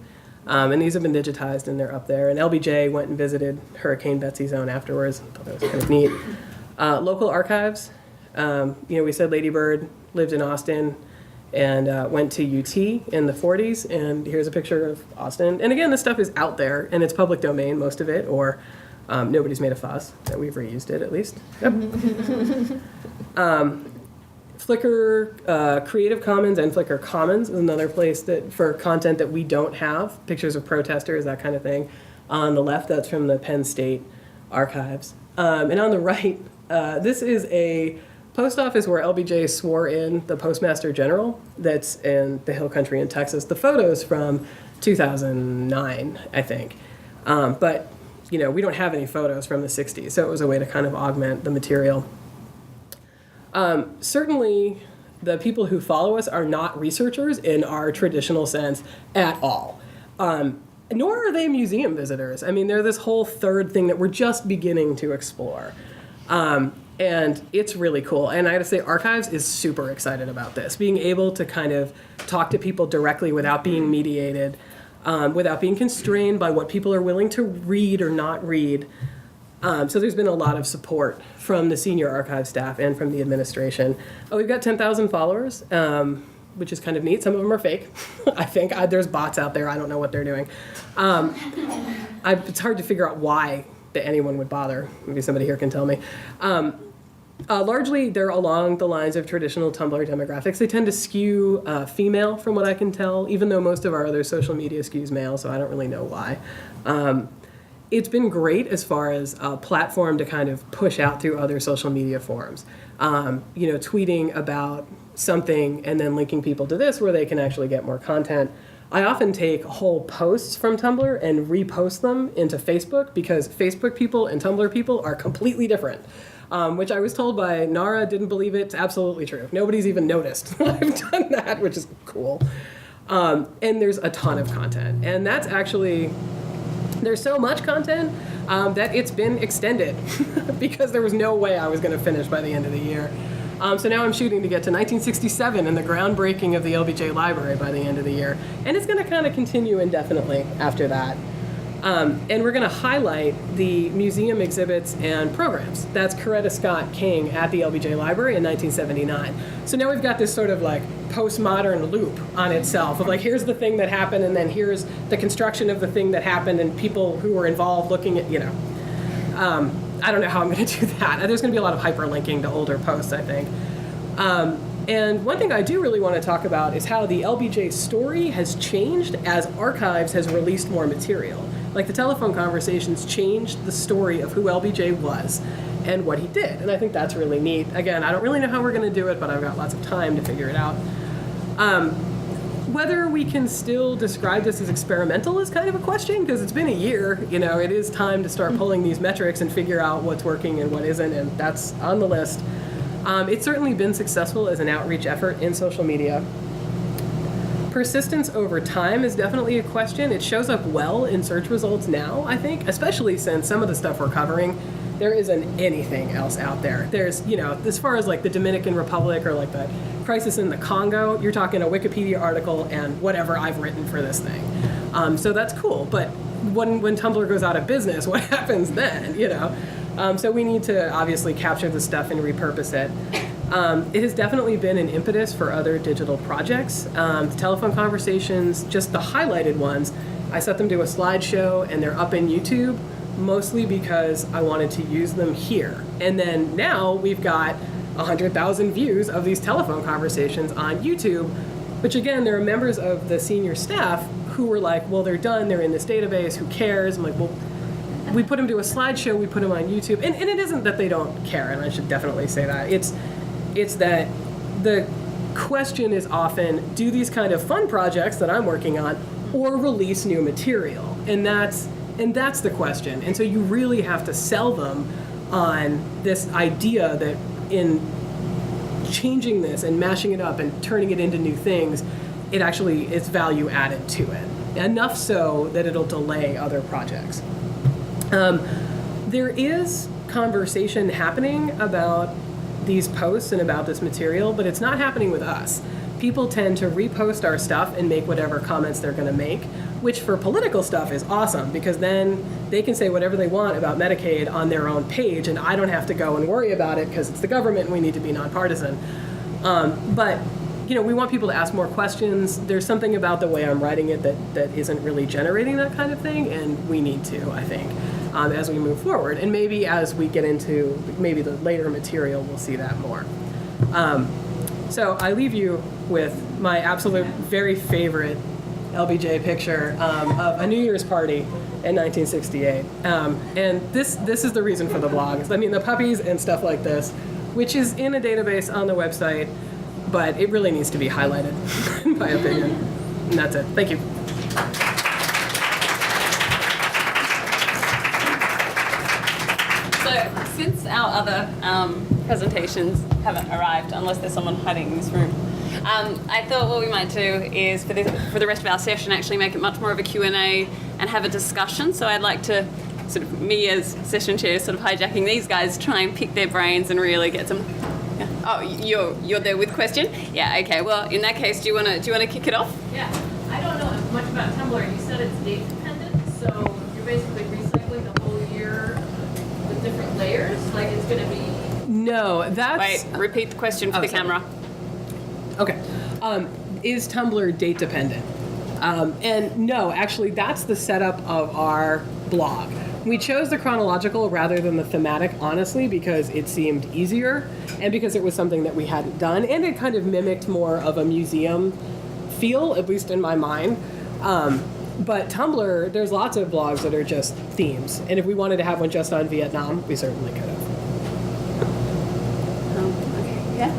And these have been digitized and they're up there. And LBJ went and visited Hurricane Betsy Zone afterwards. I thought that was kind of neat. Local archives. You know, we said Lady Bird lived in Austin and went to UT in the 40s. And here's a picture of Austin. And again, this stuff is out there and it's public domain, most of it, or nobody's made a fuss that we've reused it, at least. Yep. Flickr Creative Commons and Flickr Commons is another place that for content that we don't have, pictures of protesters, that kind of thing. On the left, that's from the Penn State Archives. And on the right, this is a post office where LBJ swore in the Postmaster General that's in the Hill Country in Texas. The photo's from 2009, I think. But you know, we don't have any photos from the 60s, so it was a way to kind of augment the material. Certainly, the people who follow us are not researchers in our traditional sense at all. Nor are they museum visitors. I mean, they're this whole third thing that we're just beginning to explore. And it's really cool. And I gotta say, Archives is super excited about this. Being able to kind of talk to people directly without being mediated, without being constrained by what people are willing to read or not read. So there's been a lot of support from the senior archive staff and from the administration. We've got 10,000 followers, which is kind of neat. Some of them are fake, I think. There's bots out there. I don't know what they're doing. It's hard to figure out why that anyone would bother. Maybe somebody here can tell me. Largely, they're along the lines of traditional Tumblr demographics. They tend to skew female, from what I can tell, even though most of our other social media skews male, so I don't really know why. It's been great as far as a platform to kind of push out through other social media forums. Tweeting about something and then linking people to this where they can actually get more content. I often take whole posts from Tumblr and repost them into Facebook because Facebook people and Tumblr people are completely different. Which I was told by Nara, didn't believe it. It's absolutely true. Nobody's even noticed I've done that, which is cool. And there's a ton of content. And that's actually, there's so much content that it's been extended because there was no way I was going to finish by the end of the year. So now I'm shooting to get to 1967 and the groundbreaking of the LBJ Library by the end of the year. And it's going to kind of continue indefinitely after that. And we're going to highlight the museum exhibits and programs. That's Coretta Scott King at the LBJ Library in 1979. So now we've got this sort of like postmodern loop on itself of like, here's the thing that happened, and then here's the construction of the thing that happened, and people who were involved looking at, I don't know how I'm going to do that. There's going to be a lot of hyperlinking to older posts, I think. And one thing I do really want to talk about is how the LBJ story has changed as Archives has released more material. Like the telephone conversations changed the story of who LBJ was and what he did. And I think that's really neat. Again, I don't really know how we're going to do it, but I've got lots of time to figure it out. Whether we can still describe this as experimental is kind of a question, because it's been a year. It is time to start pulling these metrics and figure out what's working and what isn't, and that's on the list. It's certainly been successful as an outreach effort in social media. Persistence over time is definitely a question. It shows up well in search results now, I think, especially since some of the stuff we're covering, there isn't anything else out there. There's, as far as like the Dominican Republic or like the crisis in the Congo, you're talking a Wikipedia article and whatever I've written for this thing. So that's cool, but when Tumblr goes out of business, what happens then, So we need to obviously capture the stuff and repurpose it. It has definitely been an impetus for other digital projects. The telephone conversations, just the highlighted ones, I set them to a slideshow and they're up in YouTube, mostly because I wanted to use them here. And then now we've got 100,000 views of these telephone conversations on YouTube, which again, there are members of the senior staff who were like, well, they're done, they're in this database, who cares? I'm like, well, we put them to a slideshow, we put them on YouTube, and it isn't that they don't care, and I should definitely say that. It's that the question is often, do these kind of fun projects that I'm working on or release new material? And that's the question. And so you really have to sell them on this idea that in changing this and mashing it up and turning it into new things, it actually is value added to it. Enough so that it'll delay other projects. There is conversation happening about these posts and about this material, but it's not happening with us. People tend to repost our stuff and make whatever comments they're going to make, which for political stuff is awesome, because then they can say whatever they want about Medicaid on their own page, and I don't have to go and worry about it because it's the government and we need to be nonpartisan. But we want people to ask more questions. There's something about the way I'm writing it that isn't really generating that kind of thing, and we need to, I think, as we move forward. And maybe as we get into maybe the later material, we'll see that more. So I leave you with my absolute very favorite LBJ picture of a New Year's party in 1968. And this is the reason for the blog. I mean, the puppies and stuff like this, which is in a database on the website, but it really needs to be highlighted, in my opinion. And that's it. Thank you. So, since our other presentations haven't arrived, unless there's someone hiding in this room, I thought what we might do is, for the rest of our session, actually make it much more of a Q&A and have a discussion. So I'd like to, sort of me as session chair, sort of hijacking these guys, try and pick their brains and really get some... Yeah. Oh, you're there with question? Yeah, okay. Well, in that case, do you want to kick it off? Yeah, I don't know much about Tumblr. You said it's date dependent, so you're basically recycling the whole year with different layers. Like it's going to be. No, that's... Wait, repeat the question for the sorry. camera. Okay. Is Tumblr date dependent? And no, actually, that's the setup of our blog. We chose the chronological rather than the thematic, honestly, because it seemed easier and because it was something that we hadn't done, and it kind of mimicked more of a museum feel, at least in my mind. But Tumblr, there's lots of blogs that are just themes, and if we wanted to have one just on Vietnam, we certainly could have. Okay, yeah.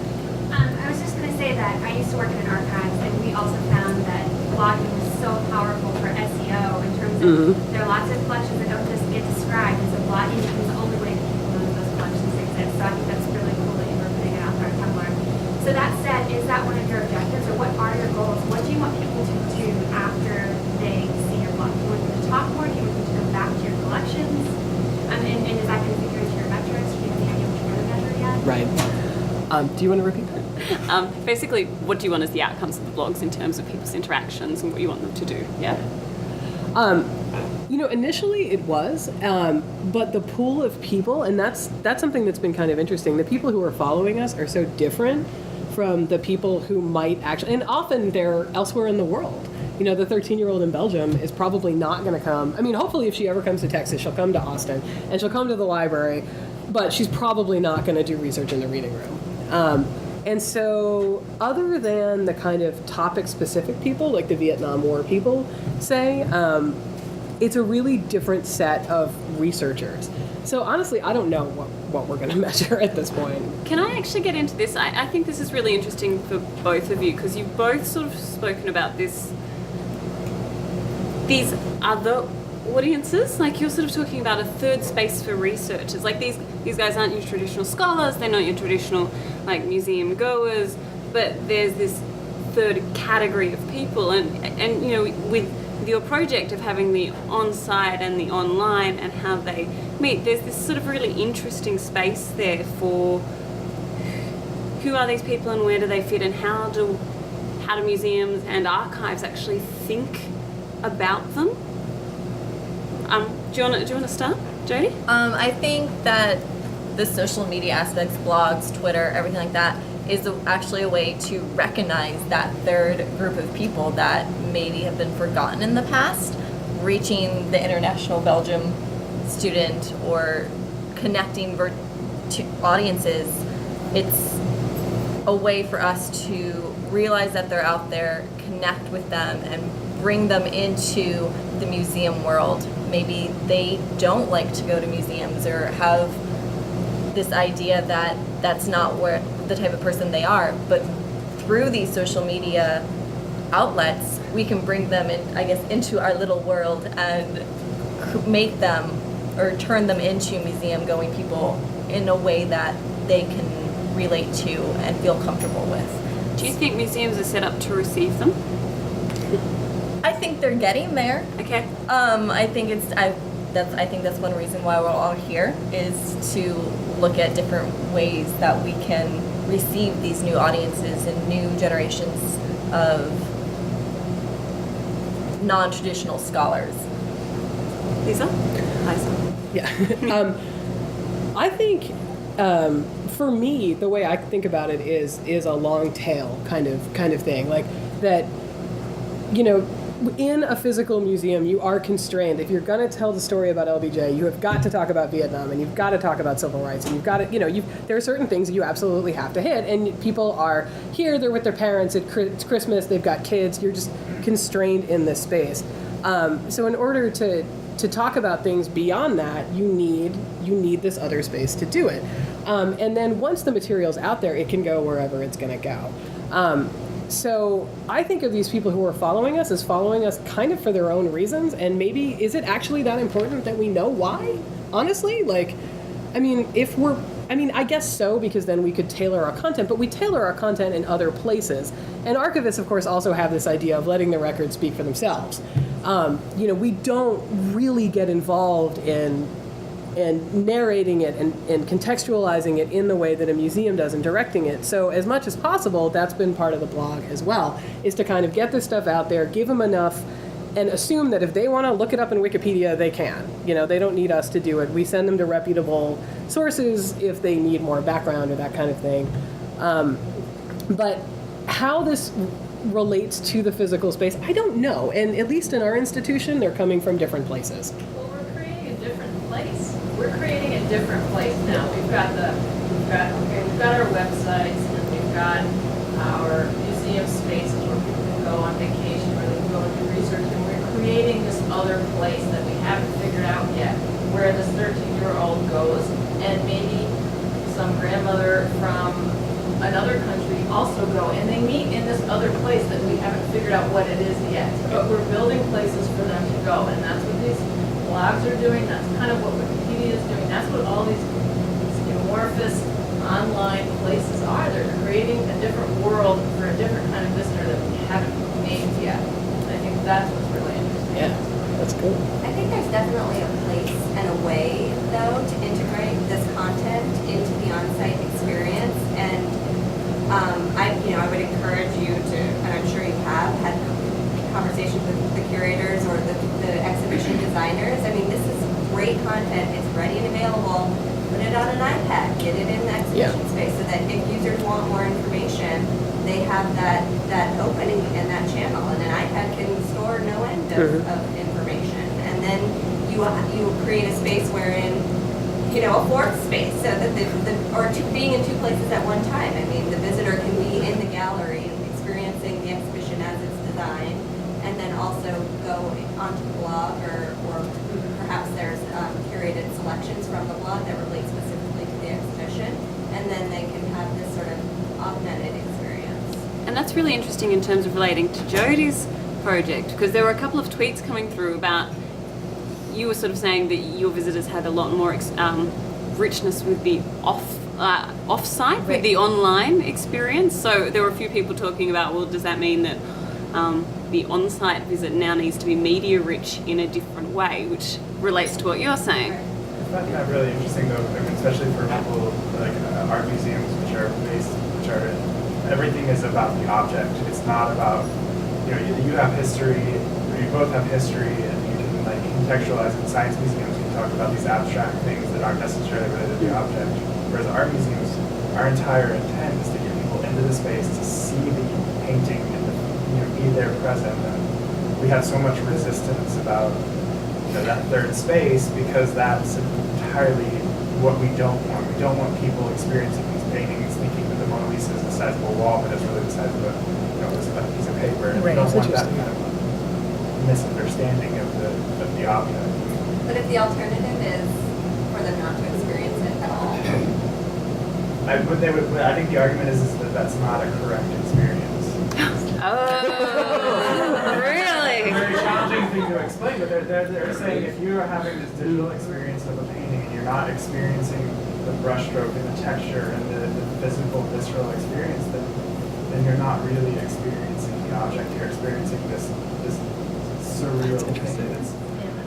I was just going to say that I used to work in an archives, and we also found that blogging is so powerful for SEO in terms of there are lots of collections that don't just get described, and so blogging becomes the only way that people know that those collections exist. So I think that's really cool that you were putting it out there on Tumblr. So that said, is that one of your objectives, or what are your goals? What do you want people to do after they see your blog? Do you want them to talk more? Do you want them to go back to your collections? And is that going to figure into your metrics? Do you have any idea what you're going to measure yet? Right. Do you want to repeat that? Basically, what do you want as the outcomes of the blogs in terms of people's interactions and what you want them to do? Yeah. Initially it was, but the pool of people, and that's something that's been kind of interesting. The people who are following us are so different from the people who might actually, and often they're elsewhere in the world. The 13-year-old in Belgium is probably not going to come. I mean, hopefully if she ever comes to Texas, she'll come to Austin, and she'll come to the library, but she's probably not going to do research in the reading room. And so other than the kind of topic-specific people, like the Vietnam War people, say, it's a really different set of researchers. So honestly, I don't know what we're going to measure at this point. Can I actually get into this? I think this is really interesting for both of you, because you've both sort of spoken about these other audiences. Like, you're sort of talking about a third space for researchers. Like, these guys aren't your traditional scholars, they're not your traditional, like, museum goers, but there's this third category of people. And with your project of having the on-site and the online and how they meet, there's this sort of really interesting space there for who are these people and where do they fit, and how do museums and archives actually think about them. Do you want to start, Jodi? I think that the social media aspects, blogs, Twitter, everything like that, is actually a way to recognize that third group of people that maybe have been forgotten in the past, reaching the international Belgium student or connecting to audiences. It's a way for us to realize that they're out there, connect with them, and bring them into the museum world. Maybe they don't like to go to museums or have this idea that that's not where the type of person they are, but through these social media outlets, we can bring them in, I guess, into our little world and make them or turn them into museum-going people in a way that they can relate to and feel comfortable with. Do you think museums are set up to receive them? I think they're getting there. Okay. I think that's one reason why we're all here, is to look at different ways that we can receive these new audiences and new generations of non-traditional scholars. Liza? Yeah. I think for me, the way I think about it is a long tail kind of thing, like that. In a physical museum, you are constrained. If you're going to tell the story about LBJ, you have got to talk about Vietnam, and you've got to talk about civil rights, and you've got to, there are certain things that you absolutely have to hit. And people are here, they're with their parents, it's Christmas, they've got kids, you're just constrained in this space. So in order to talk about things beyond that, you need this other space to do it. And then once the material's out there, it can go wherever it's going to go. So I think of these people who are following us as following us kind of for their own reasons, and maybe is it actually that important that we know why? Honestly, I mean, I guess so, because then we could tailor our content, but we tailor our content in other places. And archivists, of course, also have this idea of letting the records speak for themselves. We don't really get involved in narrating it and contextualizing it in the way that a museum does and directing it. So as much as possible, that's been part of the blog as well, is to kind of get this stuff out there, give them enough, and assume that if they want to look it up in Wikipedia, they can. They don't need us to do it. We send them to reputable sources if they need more background or that kind of thing. But how this relates to the physical space, I don't know. And at least in our institution, they're coming from different places. Well, we're creating a different place. We're creating a different place now. We've got our websites, and we've got our museum spaces where people can go on vacation, where they can go and do research, and we're creating this other place that we haven't figured out yet, where this 13-year-old goes, and maybe some grandmother from another country also go, and they meet in this other place that we haven't figured out what it is yet. But we're building places for them to go, and that's what these blogs are doing. That's kind of what Wikipedia is doing. That's what all these amorphous online places are. They're creating a different world for a different kind of visitor that we haven't named yet. And I think that's what's really interesting. Yeah, that's cool. I think there's definitely a place and a way, though, to integrate this content into the on-site experience. And I would encourage you to, and I'm sure you have had conversations with the curators or the exhibition designers. I mean, this is great content. It's ready and available. Put it on an iPad. Get it in the exhibition space so that if users want more information, they have that opening and that channel. And an iPad can store no end of information. And then you create a space wherein, a fourth space, so that being in two places at one time. I mean, the visitor can be in the gallery experiencing the exhibition as it's designed, and then also go onto the blog, or perhaps there's curated selections from the blog that relate specifically to the exhibition, and then they can have this sort of augmented experience. And that's really interesting in terms of relating to Jodi's project, because there were a couple of tweets coming through about, you were sort of saying that your visitors had a lot more richness with the off-site, with the online experience. So there were a few people talking about, well, does that mean that the on-site visit now needs to be media-rich in a different way, which relates to what you're saying? I find that really interesting, though, especially for people like art museums, which are everything is about the object. It's not about, you have history, or you both have history, and you can contextualize it. Science museums can talk about these abstract things that aren't necessarily related to the object. Whereas art museums, our entire intent is to get people into the space to see the painting and be there present. And we have so much resistance about that third space, because that's entirely what we don't want. We don't want people experiencing these paintings thinking that the Mona Lisa is the size of a wall, but it's really the size of a piece of paper. And we don't want that kind of misunderstanding of the object. But if the alternative is for them not to experience it at all, I think the argument is that that's not a correct experience. Oh, really? It's a very challenging thing to explain, but they're saying if you are having this digital experience of a painting and you're not experiencing the brushstroke and the texture and the physical, visceral experience, then you're not really experiencing the object. You're experiencing this surreal thing.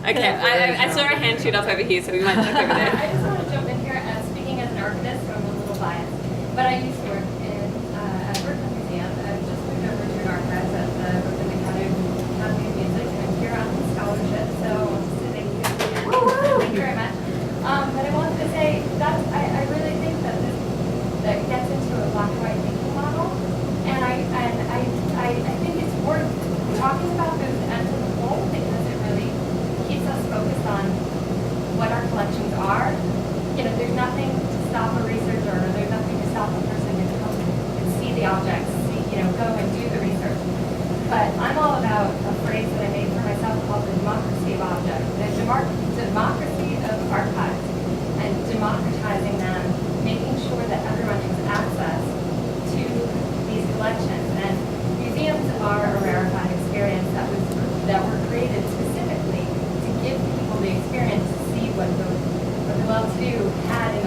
Okay, I saw a hand shoot up over here, so we might look over there. I just want to jump in here. Speaking as an archivist, so I'm a little biased, but I used to work at a Brooklyn Museum. I've just moved over to an archives at the Brooklyn Academy of Music, and I'm here on scholarship, so thank you. Thank you very much. But I wanted to say that I really think that that gets into a black and white thinking model, and I think it's worth talking about those ends of the whole, because it really keeps us focused on what our collections are. There's nothing to stop a researcher, or there's nothing to stop a person to come and see the objects, go and do the research. But I'm all about a phrase that I made for myself called the democracy of objects, the democracy of archives, and democratizing them, making sure that everyone has access to these collections. And museums are a rarefied experience that were created specifically to give people the experience to see what the well-to-do had in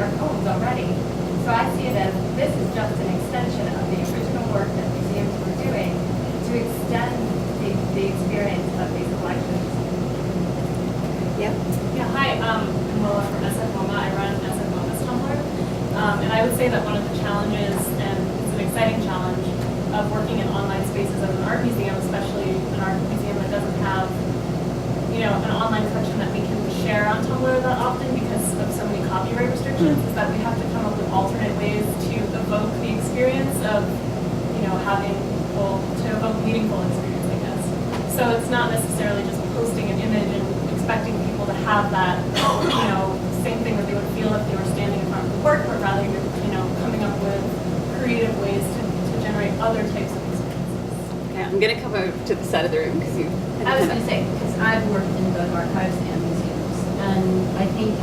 extend the experience of these collections. Yeah, hi, I'm Mola from SF MoMA. I run SF MoMA's Tumblr. And I would say that one of the challenges, and it's an exciting challenge, of working in online spaces as an art museum, especially an art museum that doesn't have, an online collection that we can share on Tumblr that often because of so many copyright restrictions, is that we have to come up with alternate ways to evoke the experience of, having people, to evoke meaningful experience, I guess. So it's not necessarily just posting an image and expecting people to have that, same thing that they would feel if they were standing in front of the work, but rather, coming up with creative ways to generate other types of experiences. Okay, I'm going to come over to the side of the room because you. I was going to say, because I've worked in both archives and museums, and I think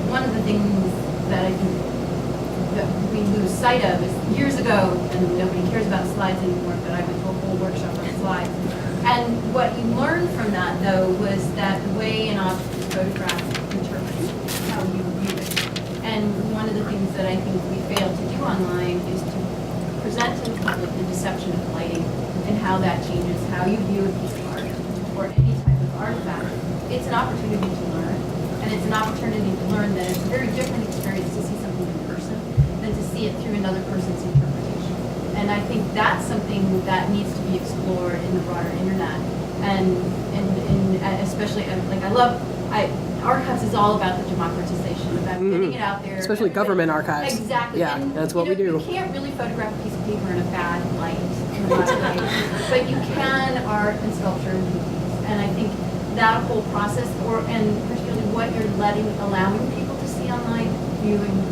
one of the things that I think that we lose sight of is years ago, and nobody cares about slides anymore, but I went to a whole workshop on slides. And what you learned from that, though, was that the way an object is photographed interprets how you view it. And one of the things that I think we fail to do online is to present to the public the deception of lighting and how that changes how you view a piece of art or any type of artifact. It's an opportunity to learn, and it's an opportunity to learn that it's a very different experience to see something in person than to see it through another person's interpretation. And I think that's something that needs to be explored in the broader internet, and especially archives is all about the democratization, about getting it out there. Especially government archives. Exactly. Yeah, and, that's what we do. You can't really photograph a piece of paper in a bad light, in a lot of ways, but you can art and sculpture and paintings. And I think that whole process, and particularly what you're allowing people to see online viewing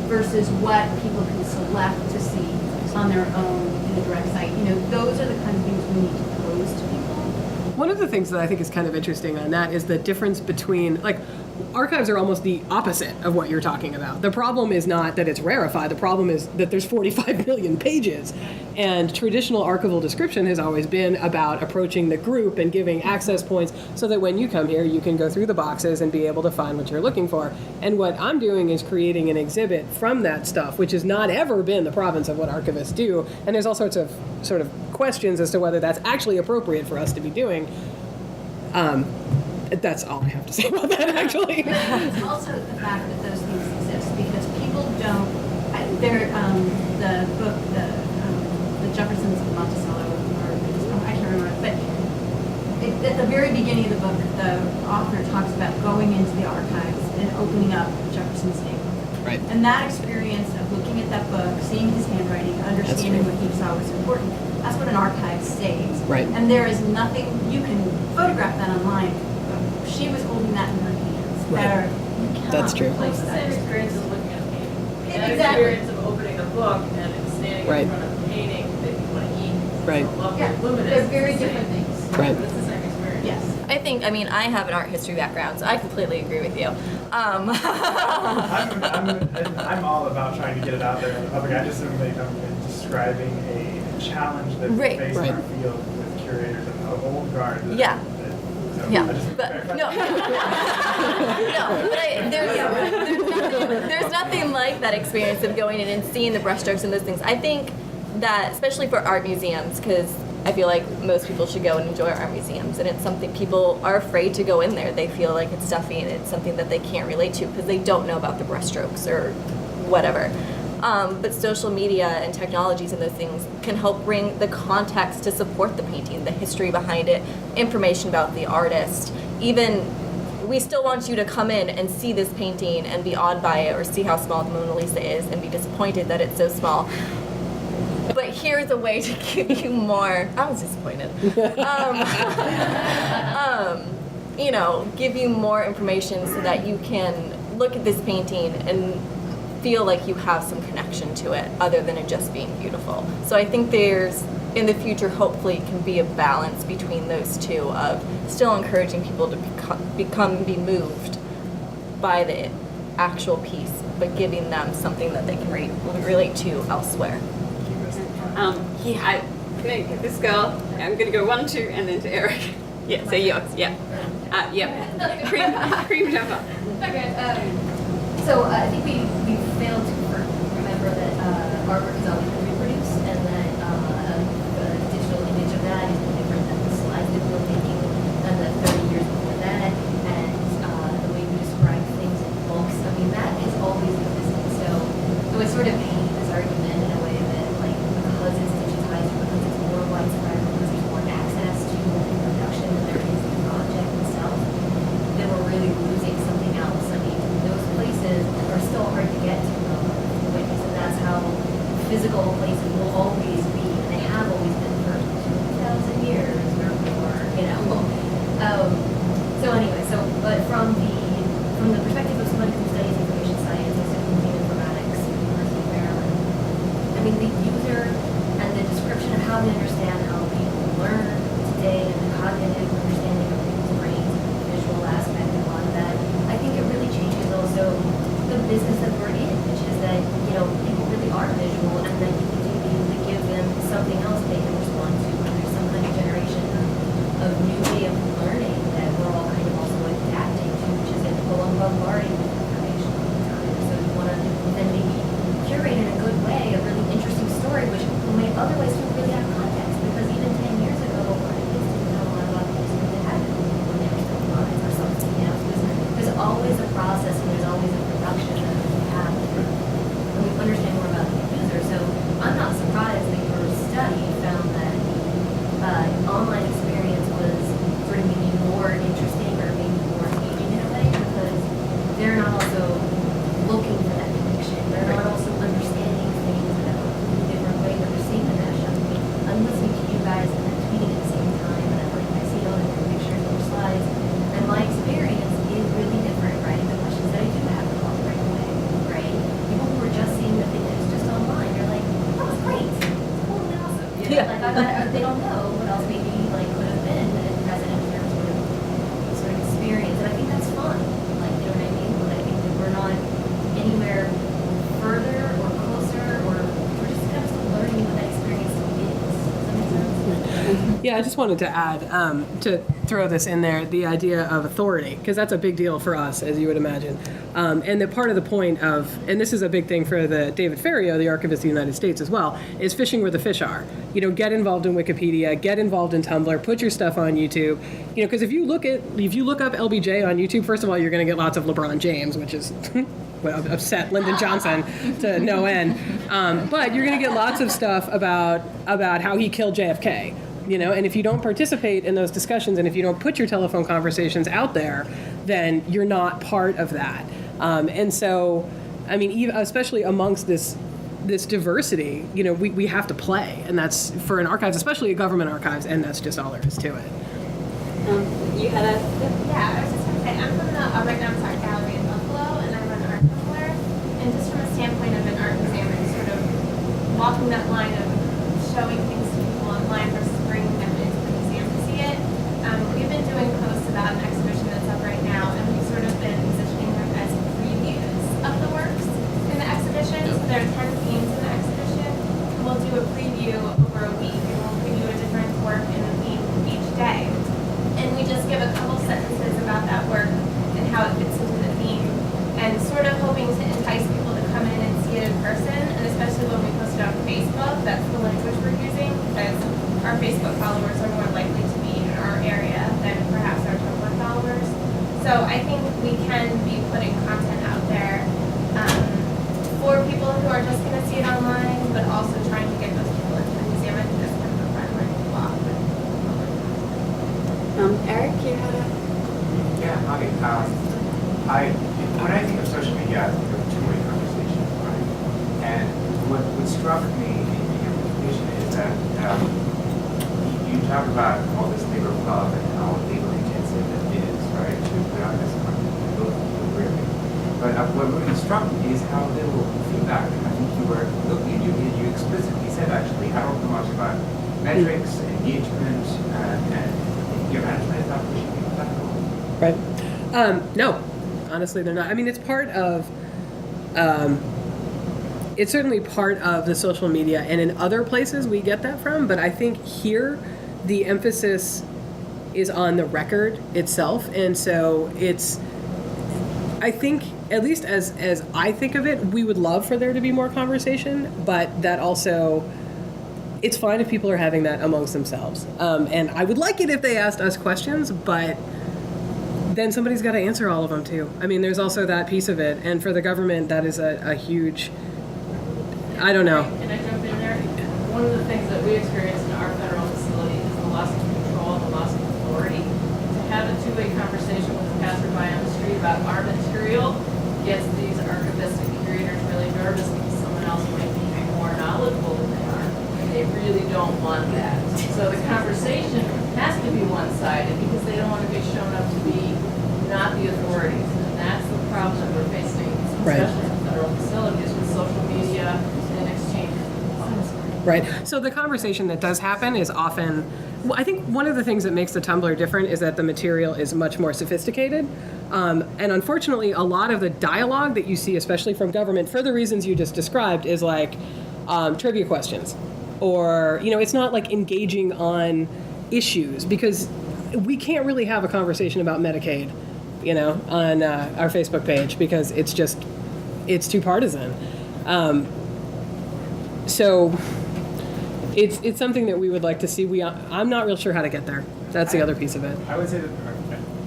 versus what people can select to see on their own in a direct site, those are the kind of things we need to pose to people. One of the things that I think is kind of interesting on that is the difference between, archives are almost the opposite of what you're talking about. The problem is not that it's rarefied. The problem is that there's 45 million pages. And traditional archival description has always been about approaching the group and giving access points so that when you come here, you can go through the boxes and be able to find what you're looking for. And what I'm doing is creating an exhibit from that stuff, which has not ever been the province of what archivists do. And there's all sorts of sort of questions as to whether that's actually appropriate for us to be doing. That's all I have to say about that, actually. It's also the fact that those things exist because people don't. The book, the Jeffersons of Monticello, I can't remember, but at the very beginning of the book, the author talks about going into the archives and opening up Jefferson's name. Right. And that experience of looking at that book, seeing his handwriting, understanding what he saw was important. That's what an archive saves. Right. And there is nothing you can photograph that online. She was holding that in her hands. Right. You cannot That's true. replace It's the that same experience as looking at a painting. That Exactly. experience of opening a book and standing Right. in front of a painting that you want to eat. Right. So lovely, Yeah, luminous. they're very it's the different same. things. Right. But it's the same experience. Yes. I have an art history background, so I completely agree with you. I'm all about trying to get it out there in the public. I just am describing a challenge that we Right. face Right. in our field with curators and the old guard. Yeah. So Yeah, I just but there's nothing like that experience of going in and seeing the brushstrokes and those things. I think that, especially for art museums, because I feel like most people should go and enjoy art museums, and it's something people are afraid to go in there. They feel like it's stuffy and it's something that they can't relate to because they don't know about the brushstrokes or whatever. But social media and technologies and those things can help bring the context to support the painting, the history behind it, information about the artist. Even, we still want you to come in and see this painting and be awed by it or see how small the Mona Lisa is and be disappointed that it's so small. But here's a way to give you more. I was disappointed. Give you more information so that you can look at this painting and feel like you have some connection to it other than it just being beautiful. So I think there's, in the future, hopefully can be a balance between those two of still encouraging people to be moved by the actual piece, but giving them something that they can relate to elsewhere. I'm going to get this girl. I'm going to go 1, 2, and then to Eric. Yeah, say yours. Yeah. Cream jumper. Okay. So I think we failed to remember that artwork is always reproduced, and that the digital image of that is no different else maybe like could have been present in your sort of experience. And I think that's fun. Like, you know what I mean? But I think that we're not anywhere further or closer, or we're just kind of still learning what that experience is. Does that make sense? Yeah, I just wanted to add, to throw this in there, the idea of authority, because that's a big deal for us, as you would imagine. And that part of the point of, and this is a big thing for the David Ferriero, the Archivist of the United States as well, is fishing where the fish are. You know, get involved in Wikipedia, get involved in Tumblr, put your stuff on YouTube. You know, because if you look up LBJ on YouTube, first of all, you're going to get lots of LeBron James, which is upset Lyndon Johnson to no end. But you're going to get lots of stuff about how he killed JFK. You know, and if you don't participate in those discussions, and if you don't put your telephone conversations out there, then you're not part of that. And so, I mean, even, especially amongst this diversity, you know, we have to play, and that's for an archives, especially a government archives, and that's just all there is to it. You had a... Yeah, I was just going to say, I'm from the Right Now I'm Sorry Gallery in Buffalo, and I run art Tumblr. And just from a standpoint of an art museum, and sort of walking that line of showing things to people online versus bringing them into the museum to see it, we've been doing posts about an exhibition that's up right now, and we've sort of been positioning them as previews of the works in the exhibition. So there are 10 themes in the exhibition, and we'll do a preview over a week, and we'll preview a different work in a theme each day. And we just give a couple sentences about that work and how it fits into the theme, and sort of hoping to entice people to come in and see it in person, and especially when we post it on Facebook, that's the language we're using, because our Facebook followers are more likely to be in our area than perhaps our Tumblr followers. So I think we can be putting content out there for people who are just going to see it online, but also trying to get those people into the museum. I think that's kind of a primary block. Eric, you had a... Yeah, hi. When I think of social media, I think of two-way conversation, right? And what struck me in your presentation is that you talk about all this labor of love and how labor intensive it is, right, to put out this content. Both people agree with me. But what really struck me is how little feedback. I think you explicitly said, actually, I don't know much about metrics, engagement, and your management is not pushing people that goal. Right. No, honestly, they're not. I mean, it's part of, it's certainly part of the social media, and in other places we get that from, but I think here the emphasis is on the record itself, and so it's, I think, at least as I think of it, we would love for there to be more conversation, but that also, it's fine if people are having that amongst themselves. And I would like it if they asked us questions, but then somebody's got to answer all of them too. I mean, there's also that piece of it. And for the government, that is a huge, I don't know. Can I jump in there? One of the things that we experience in our federal facility is the loss of control and the loss of authority. To have a two-way conversation with a passerby on the street about our material gets these archivists and curators really nervous because someone else might be more knowledgeable than they are. They really don't want that. So the conversation has to be one-sided because they don't want to be shown up to be not the authorities. And that's the problem that we're facing, especially in federal facilities with social media and exchange. Right. So the conversation that does happen is often, well, I think one of the things that makes the Tumblr different is that the material is much more sophisticated. And unfortunately, a lot of the dialogue that you see, especially from government, for the reasons you just described, is like trivia questions. Or, you know, it's not like engaging on issues, because we can't really have a conversation about Medicaid, you know, on our Facebook page, because it's too partisan. So it's something that we would like to see. I'm not real sure how to get there. That's the other piece of it. I would say that.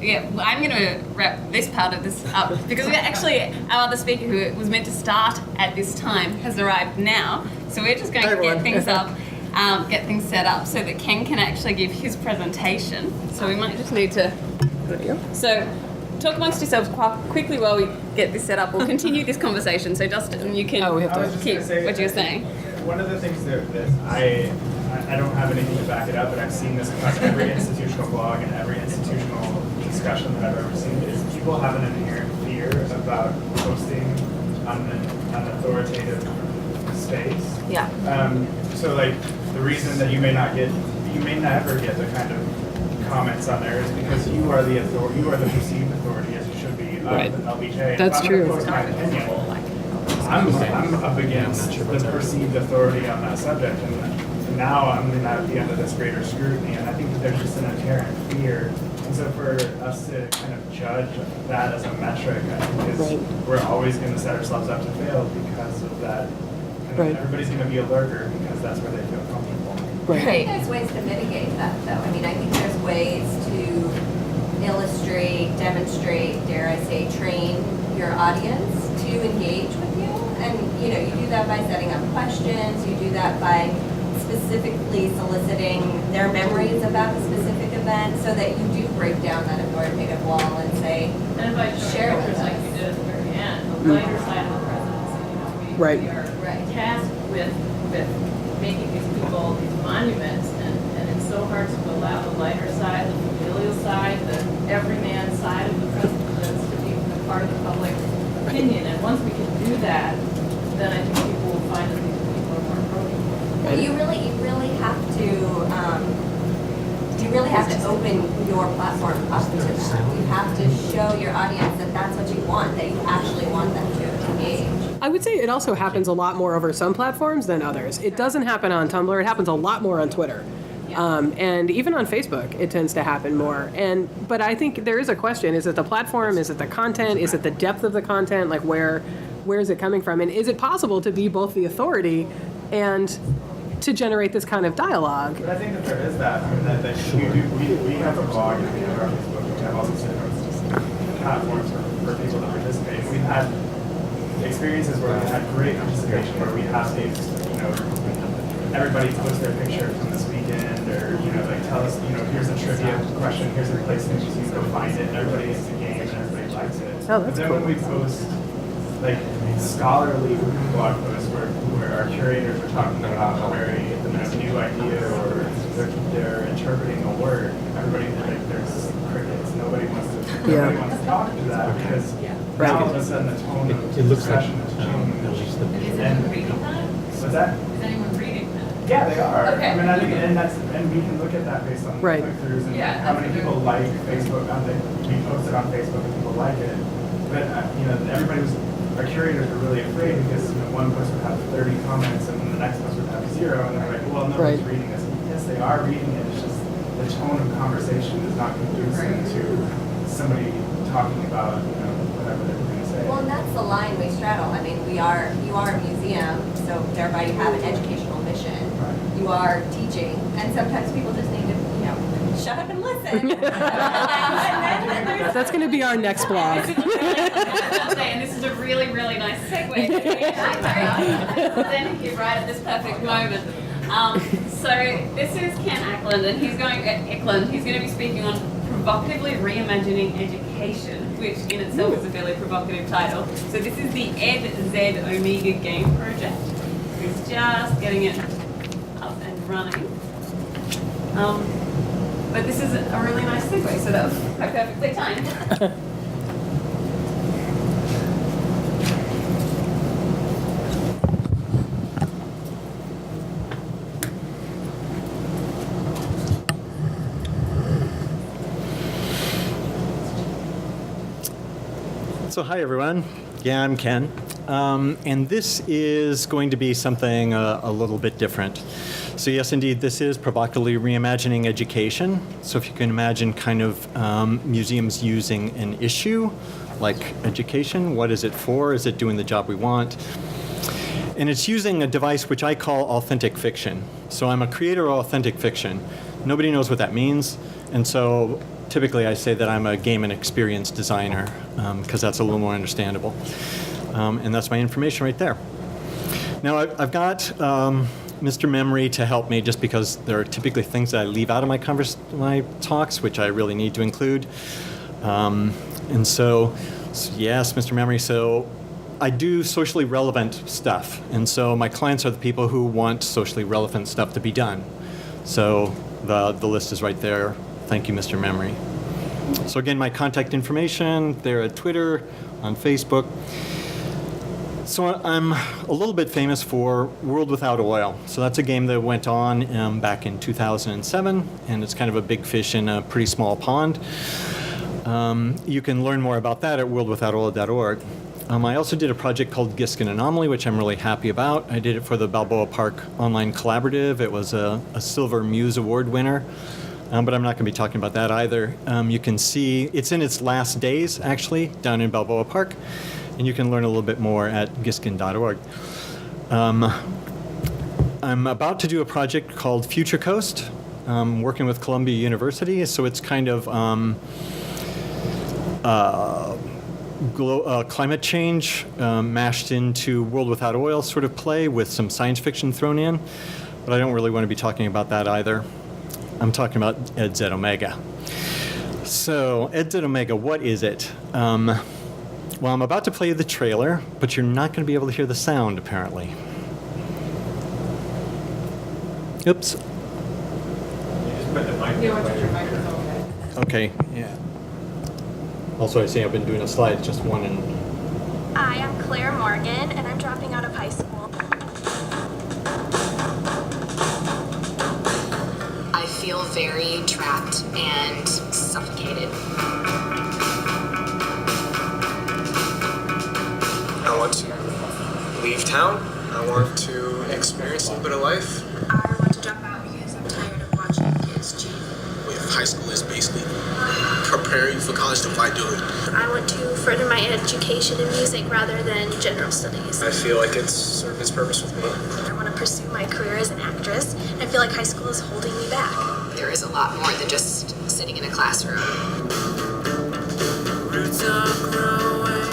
Yeah, well, I'm going to wrap this part of this up because we actually, our other speaker who was meant to start at this time has arrived now. So we're just going to get things up, get things set up so that Ken can actually give his presentation. So we might just need to, so talk amongst yourselves quickly while we get this set up. We'll continue this conversation. So Justin, you can keep what you're saying. One of the things that I don't have anything to back it up, but I've seen this across every institutional blog and every institutional discussion that I've ever seen, is people have an inherent fear about posting on an authoritative space. Yeah. So like the reason that you may not get you may never get the kind of comments on there is because you are the authority, you are the perceived authority, as you should be, of Right. the LBJ. That's If I'm true. gonna post my opinion, I'm up against the perceived authority on that subject, and now I'm at the end of this greater scrutiny, and I think that there's just an inherent fear. And so for us to kind of judge that as a metric, I think is Right. we're always going to set ourselves up to fail because of that. Right. Everybody's going to be a lurker because that's where they feel comfortable. Right. I think there's ways to mitigate that, though. I mean, I think there's ways to illustrate, demonstrate, dare I say, train your audience to engage with you. And, you know, you do that by setting up questions. You do that by specifically soliciting their memories about a specific event so that you do break down that authoritative wall and say, And by showing share with pictures like us. you did at the very end, the lighter side of the presidency, you know, Right. we are Right. tasked with making these people these monuments, and it's so hard to allow the lighter side, the familial side, the everyman side of the presidents to be a part of the public opinion. And once we can do that, then I think people will find that these people are more approachable. Well, you really have to, you really have to open your platform up to that. You have to show your audience that that's what you want, that you actually want them to engage. I would say it also happens a lot more over some platforms than others. It doesn't happen on Tumblr. It happens a lot more on Twitter. And even on Facebook, it tends to happen more. But I think there is a question. Is it the platform? Is it the content? Is it the depth of the content? Like where is it coming from? And is it possible to be both the authority and to generate this kind of dialogue? But I think that there is that. I mean, that we have a blog and we have our Facebook, and we have all these different platforms for people to participate. We've had experiences where we've had great participation, where we have these, you know, everybody posts their picture from this weekend, or, you know, like tell us, you know, here's a trivia question, here's a place that you can go find it, and everybody gets the game and everybody likes it. Oh, But that's then cool. when we post like scholarly blog posts where our curators are talking about a very new idea or they're interpreting a word, everybody like there's crickets. Nobody wants to talk to that because now all of a sudden the tone of It looks like discussion has at changed. least the Is anyone reading that? What's that? Is anyone reading that? Yeah, they are. Okay. I mean, I think, and we can look at that based on Right. click-throughs and Yeah, how many that's people like Facebook. We post it on Facebook and people like it. But you know, our curators are really afraid because one post would have 30 comments and then the next post would have 0, and they're like, well, nobody's Right. reading this. Yes, they are reading it. It's just the tone of conversation is not conducive to somebody talking about whatever they're going to say. Well, and that's the line we straddle. I mean, you are a museum, so thereby you have an educational mission. Right. You are teaching, and sometimes people just need to, shut up and listen. And then there's That's going to be our next blog. And this is a really, really nice segue. Then you right at this perfect moment. So this is Ken Ackland, and he's going to be speaking on provocatively reimagining education, which in itself is a fairly provocative title. So this is the Ed Z Omega game project. He's just getting it up and running. But this is a really nice segue, so that was quite perfectly timed. So hi everyone, yeah, I'm Ken, and this is going to be something a little bit different. So yes, indeed, this is provocatively reimagining education. So if you can imagine kind of museums using an issue like education, what is it for? Is it doing the job we want? And it's using a device which I call authentic fiction. So I'm a creator of authentic fiction. Nobody knows what that means, and so typically I say that I'm a game and experience designer because that's a little more understandable. And that's my information right there. Now I've got Mr. Memory to help me just because there are typically things that I leave out of my talks which I really need to include. And so yes, Mr. Memory, so I do socially relevant stuff. And so my clients are the people who want socially relevant stuff to be done. So the list is right there. Thank you, Mr. Memory. So again, my contact information, they're at Twitter, on Facebook. So I'm a little bit famous for World Without Oil. So that's a game that went on back in 2007, and it's kind of a big fish in a pretty small pond. You can learn more about that at worldwithoutoil.org. I also did a project called Giskin Anomaly, which I'm really happy about. I did it for the Balboa Park Online Collaborative. It was a Silver Muse Award winner, but I'm not going to be talking about that either. You can see it's in its last days, actually, down in Balboa Park, and you can learn a little bit more at giskin.org. I'm about to do a project called Future Coast, working with Columbia University, so it's kind of climate change mashed into World Without Oil sort of play with some science fiction thrown in, but I don't really want to be talking about that either. I'm talking about Ed Z Omega. So Ed Z Omega, what is it? Well, I'm about to play the trailer, but you're not going to be able to hear the sound, apparently. Oops. You just put the microphone. Okay, yeah. Also, I see I've been doing a slide, just one and... Hi, I'm Claire Morgan, and I'm dropping out of high school. I feel very trapped and suffocated. I want to leave town. I want to experience a little bit of life. I want to drop out because I'm tired of watching kids cheat. If high school is basically preparing you for college, then why do it? I want to further my education in music rather than general studies. I feel like it's served its purpose with me. I want to pursue my career as an actress, and I feel like high school is holding me back. There is a lot more than just sitting in a classroom. Roots are growing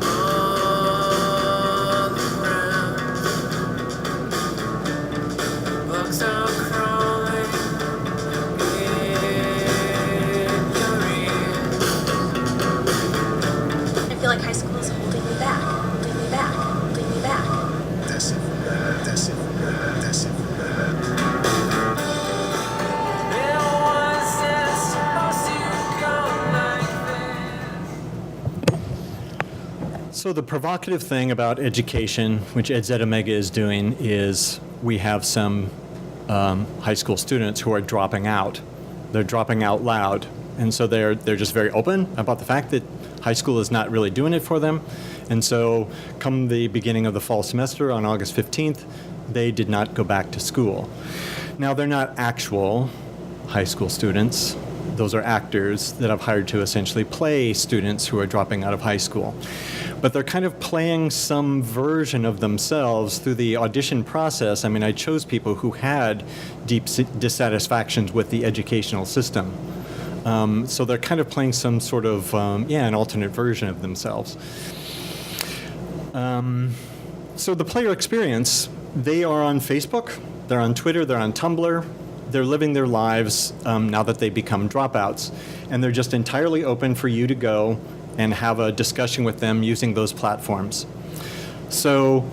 all around. Bugs are crawling in your ears. I feel like high school is holding me back, holding me back, holding me back. That's it. That's it. That's it. So the provocative thing about education, which Ed Z Omega is doing, is we have some high school students who are dropping out. They're dropping out loud, and so they're just very open about the fact that high school is not really doing it for them. And so come the beginning of the fall semester on August 15th, they did not go back to school. Now, they're not actual high school students. Those are actors that I've hired to essentially play students who are dropping out of high school. But they're kind of playing some version of themselves through the audition process. I mean, I chose people who had deep dissatisfactions with the educational system. So they're kind of playing some sort of, an alternate version of themselves. So the player experience, they are on Facebook, they're on Twitter, they're on Tumblr. They're living their lives now that they become dropouts. And they're just entirely open for you to go and have a discussion with them using those platforms. So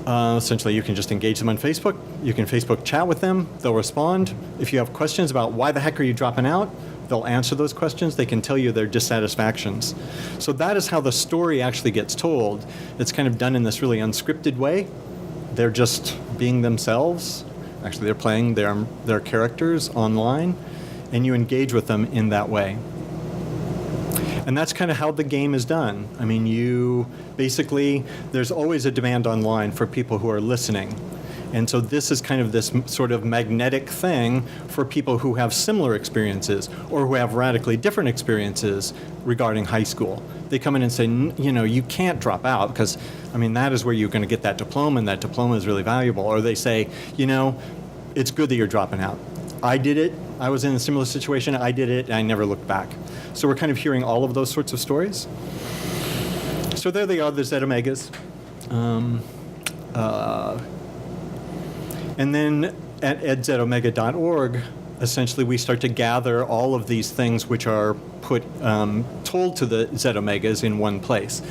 essentially, you can just engage them on Facebook. You can Facebook chat with them. They'll respond. If you have questions about why the heck are you dropping out, they'll answer those questions. They can tell you their dissatisfactions. So that is how the story actually gets told. It's kind of done in this really unscripted way. They're just being themselves. Actually, they're playing their characters online, and you engage with them in that way. And that's kind of how the game is done. I mean, there's always a demand online for people who are listening. And so this is kind of this sort of magnetic thing for people who have similar experiences or who have radically different experiences regarding high school. They come in and say, you can't drop out because, that is where you're going to get that diploma, and that diploma is really valuable. Or they say, it's good that you're dropping out. I did it. I was in a similar situation. I did it, and I never looked back. So we're kind of hearing all of those sorts of stories. So there they are, the Z Omegas. And then at edzomega.org, essentially we start to gather all of these things which are told to the Z Omegas in one place.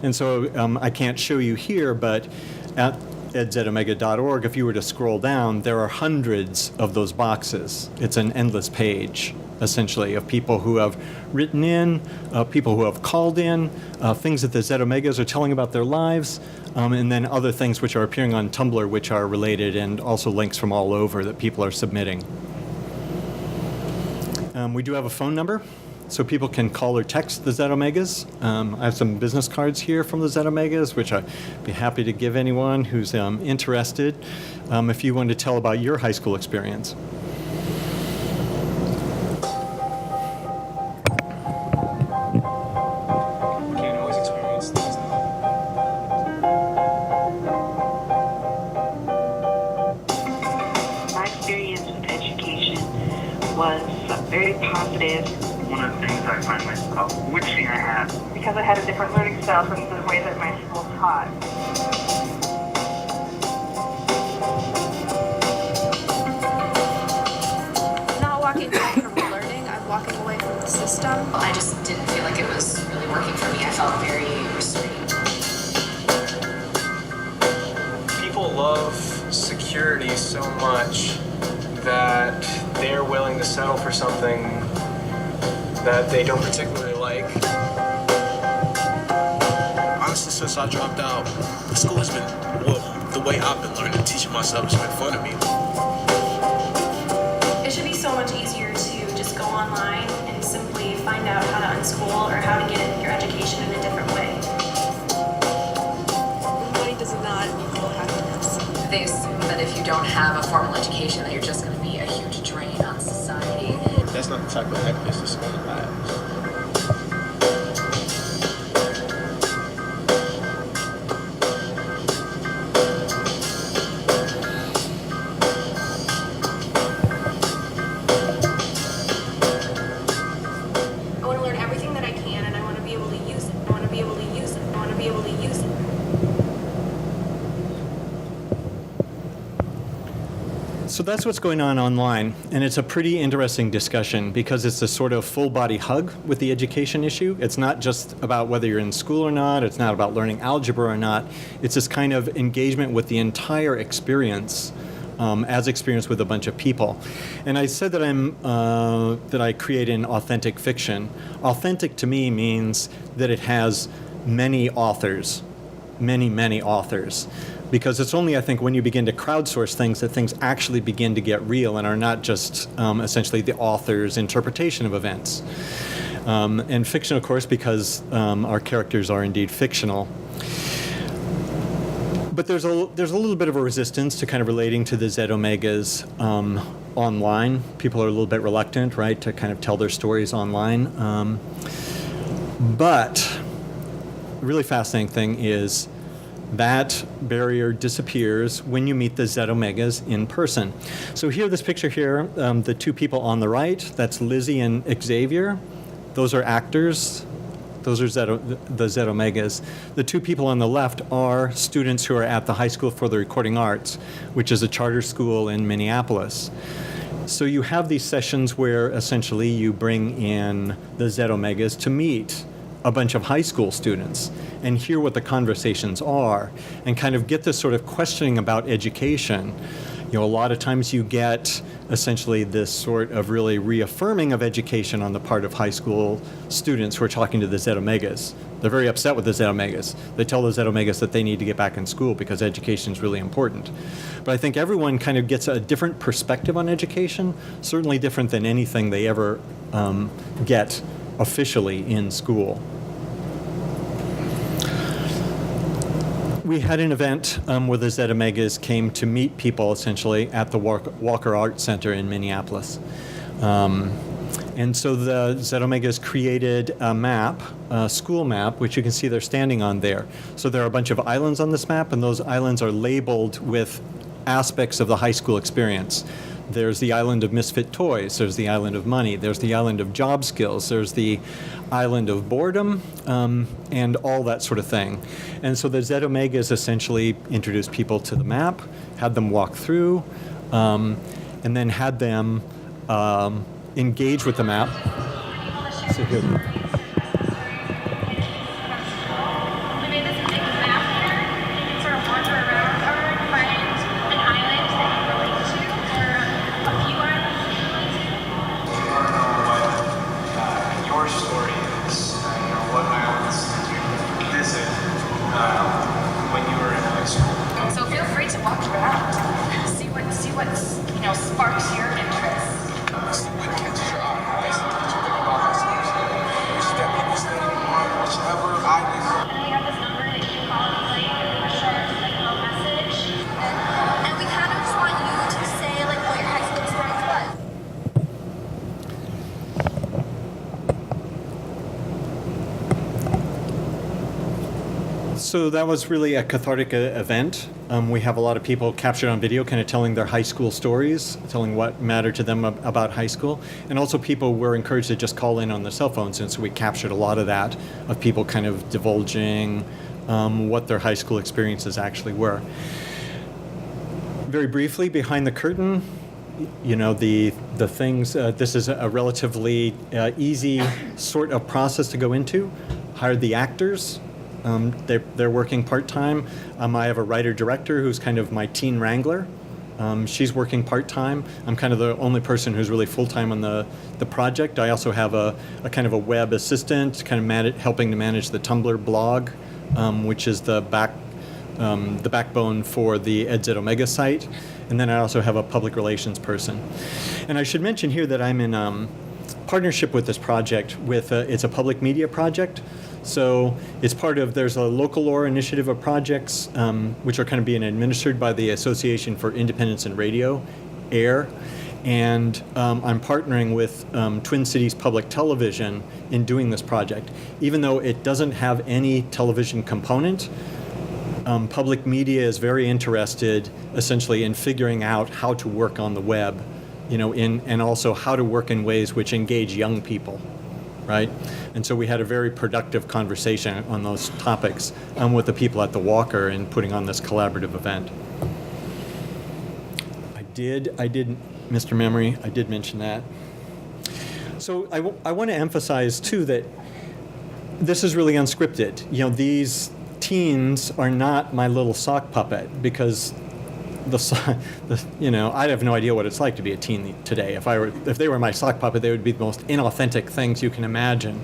And so I can't show you here, but at edzomega.org, if you were to scroll down, there are hundreds of those boxes. It's an endless page essentially, of people who have written in, people who have called in, things that the Z Omegas are telling about their lives, and then other things which are appearing on Tumblr which are related, and also links from all over that people are submitting. We do have a phone number, so people can call or text the Z Omegas. I have some business cards here from the Z Omegas, which I'd be happy to give anyone who's interested if you want to tell about your high school experience. My experience with education was very positive. One of the things I find myself wishing I had, because I had a different learning style from the way that my school taught. Not walking away from learning, I'm walking away from the system. I just didn't feel like it was really working for me. I felt very restrained. People love security so much that they're willing to settle for something that they don't particularly like. Honestly, since I dropped out, school has been, well, the way I've been learning, teaching myself has been fun to me. It should be so much easier to just go online and simply find out how to unschool or how to get your education in a different way. Money does not equal happiness. They assume that if you don't have a formal education that you're just going to be a huge drain on society. That's not the type of happiness that school has. I want to learn everything that I can, and I want to be able to use it. I want to be able to use it. I want to be able to use it. So that's what's going on online, and it's a pretty interesting discussion because it's a sort of full-body hug with the education issue. It's not just about whether you're in school or not. It's not about learning algebra or not. It's this kind of engagement with the entire experience as experienced with a bunch of people. And I said that that I create an authentic fiction. Authentic to me means that it has many authors, many authors. Because it's only, I think, when you begin to crowdsource things that things actually begin to get real and are not just essentially the author's interpretation of events. And fiction, of course, because our characters are indeed fictional. But there's a little bit of a resistance to kind of relating to the Z Omegas online. People are a little bit reluctant, right, to kind of tell their stories online. But the really fascinating thing is that barrier disappears when you meet the Z Omegas in person. So here, this picture here, the two people on the right, that's Lizzie and Xavier. Those are actors. Those are the Z Omegas. The two people on the left are students who are at the High School for the Recording Arts, which is a charter school in Minneapolis. So you have these sessions where essentially you bring in the Z Omegas to meet a bunch of high school students and hear what the conversations are and kind of get this sort of questioning about education. You know, a lot of times you get essentially this sort of really reaffirming of education on the part of high school students who are talking to the Z Omegas. They're very upset with the Z Omegas. They tell the Z Omegas that they need to get back in school because education is really important. But I think everyone kind of gets a different perspective on education, certainly different than anything they ever get officially in school. We had an event where the Z Omegas came to meet people essentially at the Walker Art Center in Minneapolis. And so the Z Omegas created a map, a school map, which you can see they're standing on there. So there are a bunch of islands on this map, and those islands are labeled with aspects of the high school experience. There's the island of misfit toys, there's the island of money, there's the island of job skills, there's the island of boredom, and all that sort of thing. And so the Z Omegas essentially introduced people to the map, had them walk through, and then had them engage with the map. So here. We made this big map here. You can sort of wander around or find an island that you relate to or a few islands that you relate to. So that was really a cathartic event. We have a lot of people captured on video kind of telling their high school stories, telling what mattered to them about high school. And also people were encouraged to just call in on their cell phones. And so we captured a lot of that, of people kind of divulging what their high school experiences actually were. Very briefly, behind the curtain, you know, the things, this is a relatively easy sort of process to go into. Hired the actors. They're working part-time. I have a writer-director who's kind of my teen wrangler. She's working part-time. I'm kind of the only person who's really full-time on the project. I also have a kind of a web assistant, kind of helping to manage the Tumblr blog, which is the backbone for the EdZ Omega site. And then I also have a public relations person. And I should mention here that I'm in partnership with this project. It's a public media project. So it's there's a local law initiative of projects, which are kind of being administered by the Association for Independence in Radio, AIR. And I'm partnering with Twin Cities Public Television in doing this project. Even though it doesn't have any television component, public media is very interested, essentially, in figuring out how to work on the web, you know, and also how to work in ways which engage young people, right? And so we had a very productive conversation on those topics with the people at the Walker and putting on this collaborative event. I did, Mr. Memory, I did mention that. So I want to emphasize, too, that this is really unscripted. You know, these teens are not my little sock puppet, because you know, I have no idea what it's like to be a teen today. If they were my sock puppet, they would be the most inauthentic things you can imagine.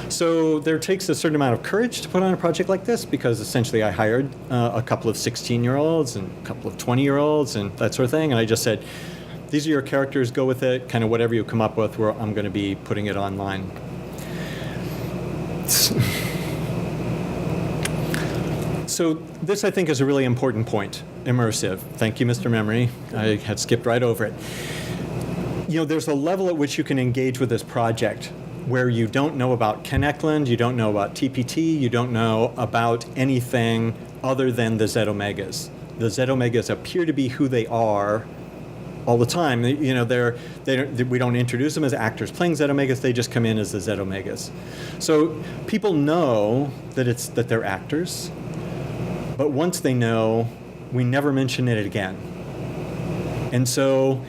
So there takes a certain amount of courage to put on a project like this, because essentially I hired a couple of 16-year-olds and a couple of 20-year-olds and that sort of thing, and I just said, these are your characters, go with it, kind of whatever you come up with, where I'm going to be putting it online. So this, I think, is a really important point. Immersive. Thank you, Mr. Memory. I had skipped right over it. You know, there's a level at which you can engage with this project where you don't know about Ken Eklund, you don't know about TPT, you don't know about anything other than the Z Omegas. The Z Omegas appear to be who they are all the time. You know, we don't introduce them as actors playing Z Omegas, they just come in as the Z Omegas. So people know that they're actors, but once they know, we never mention it again. And so,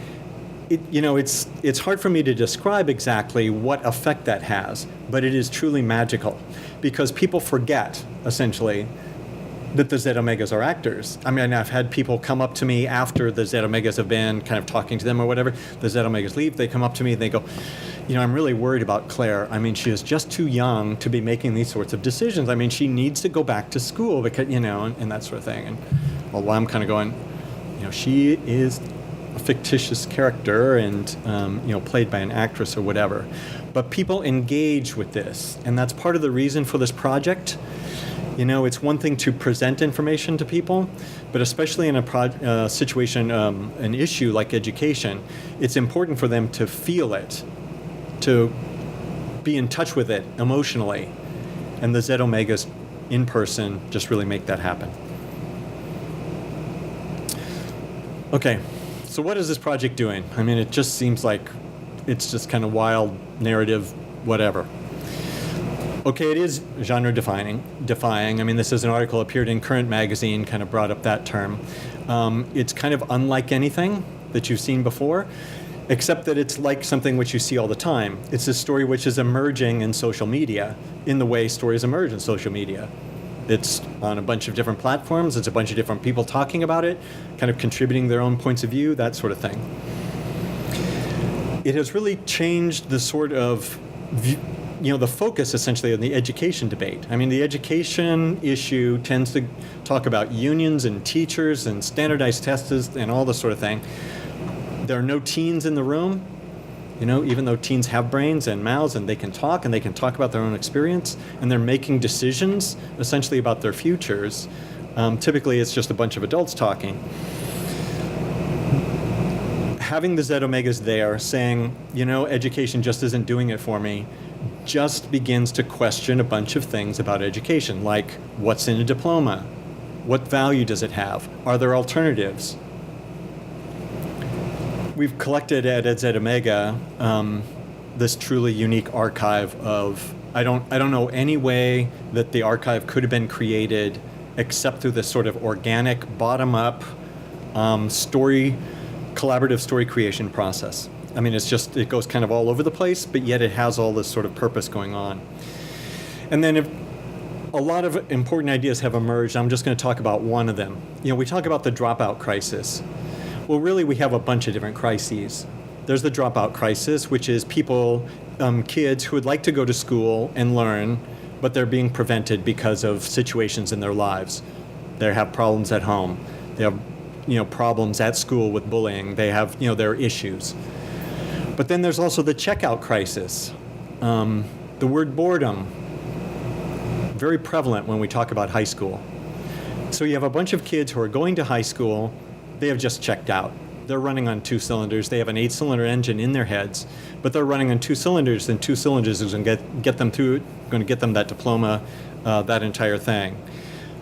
it's hard for me to describe exactly what effect that has, but it is truly magical, because people forget, essentially, that the Z Omegas are actors. I mean, I've had people come up to me after the Z Omegas have been kind of talking to them or whatever. The Z Omegas leave, they come up to me and they go, you know, I'm really worried about Claire. I mean, she is just too young to be making these sorts of decisions. I mean, she needs to go back to school, because, you know, and that sort of thing. And well, I'm kind of going, you know, she is a fictitious character and, you know, played by an actress or whatever. But people engage with this, and that's part of the reason for this project. You know, it's one thing to present information to people, but especially in a situation, an issue like education, it's important for them to feel it, to be in touch with it emotionally. And the Z Omegas in person just really make that happen. Okay, so what is this project doing? I mean, it just seems like it's just kind of wild narrative, whatever. Okay, it is genre defying. I mean, this is an article appeared in Current Magazine, kind of brought up that term. It's kind of unlike anything that you've seen before, except that it's like something which you see all the time. It's a story which is emerging in social media in the way stories emerge in social media. It's on a bunch of different platforms. It's a bunch of different people talking about it, kind of contributing their own points of view, that sort of thing. It has really changed the sort of, you know, the focus essentially on the education debate. I mean, the education issue tends to talk about unions and teachers and standardized tests and all this sort of thing. There are no teens in the room, you know, even though teens have brains and mouths and they can talk about their own experience, and they're making decisions essentially about their futures. Typically, it's just a bunch of adults talking. Having the Z Omegas there saying, you know, education just isn't doing it for me, just begins to question a bunch of things about education, like what's in a diploma? What value does it have? Are there alternatives? We've collected at EdZ Omega this truly unique archive of, I don't know any way that the archive could have been created except through this sort of organic, bottom-up collaborative story creation process. I mean, it goes kind of all over the place, but yet it has all this sort of purpose going on. And then a lot of important ideas have emerged. I'm just going to talk about one of them. We talk about the dropout crisis. Well, really, we have a bunch of different crises. There's the dropout crisis, which is people, kids who would like to go to school and learn, but they're being prevented because of situations in their lives. They have problems at home. They have, problems at school with bullying. They have, their issues. But then there's also the checkout crisis. The word boredom, very prevalent when we talk about high school. So you have a bunch of kids who are going to high school. They have just checked out. They're running on 2 cylinders. They have an 8-cylinder engine in their heads, but they're running on 2 cylinders, and 2 cylinders is going to get them through, going to get them that diploma, that entire thing.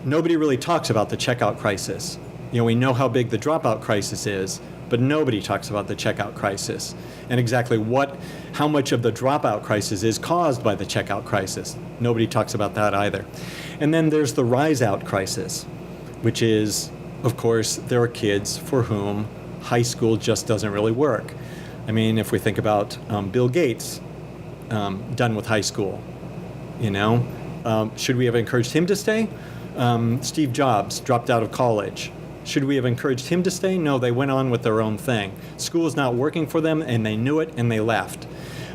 Nobody really talks about the checkout crisis. We know how big the dropout crisis is, but nobody talks about the checkout crisis and exactly how much of the dropout crisis is caused by the checkout crisis. Nobody talks about that either. And then there's the rise out crisis, which is, of course, there are kids for whom high school just doesn't really work. I mean, if we think about Bill Gates, done with high school, should we have encouraged him to stay? Steve Jobs dropped out of college. Should we have encouraged him to stay? No, they went on with their own thing. School is not working for them, and they knew it, and they left.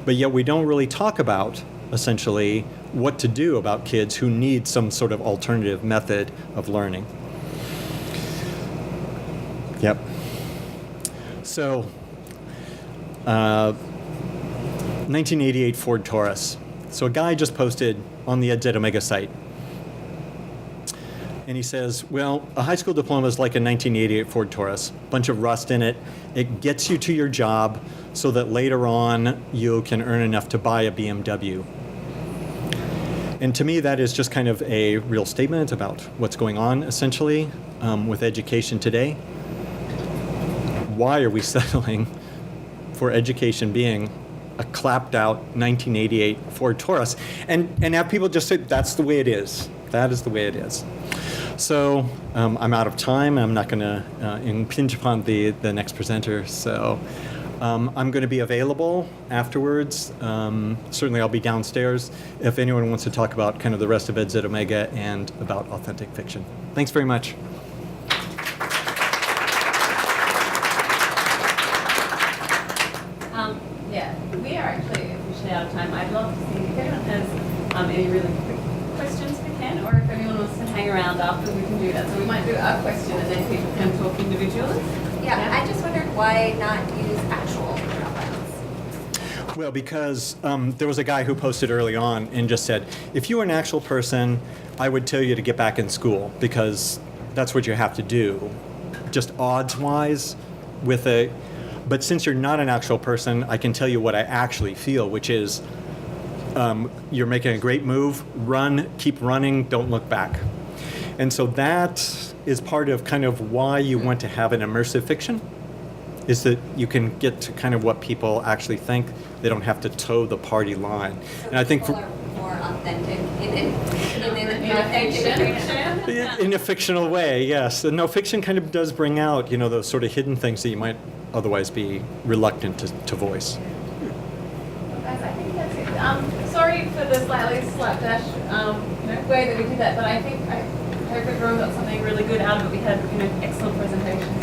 But yet we don't really talk about, essentially, what to do about kids who need some sort of alternative method of learning. Yep. So, 1988 Ford Taurus. So a guy just posted on the EdZ Omega site, and he says, well, a high school diploma is like a 1988 Ford Taurus, bunch of rust in it. It gets you to your job so that later on you can earn enough to buy a BMW. And to me, that is just kind of a real statement about what's going on, essentially, with education today. Why are we settling for education being a clapped out 1988 Ford Taurus? And have people just say, that's the way it is. That is the way it is. So I'm out of time. I'm not going to impinge upon the next presenter. So I'm going to be available afterwards. Certainly I'll be downstairs if anyone wants to talk about kind of the rest of EdZ Omega and about authentic fiction. Thanks very much. We are actually officially out of time. I'd love to see if anyone has any really quick questions for Ken, or if anyone wants to hang around after, we can do that. So we might do our question and then people can talk individually. Yeah, I just wondered why not use actual dropouts? Well, because there was a guy who posted early on and just said, if you were an actual person, I would tell you to get back in school because that's what you have to do, just odds-wise but since you're not an actual person, I can tell you what I actually feel, which is you're making a great move, run, keep running, don't look back. And so that is part of kind of why you want to have an immersive fiction, is that you can get to kind of what people actually think. They don't have to toe the party line. So and I think are more authentic in a fictional way, yes. And no, fiction kind of does bring out, those sort of hidden things that you might otherwise be reluctant to voice. Guys, I think that's it. Sorry for the slightly slapdash way that we did that, but I hope everyone got something really good out of it. We had excellent presentation.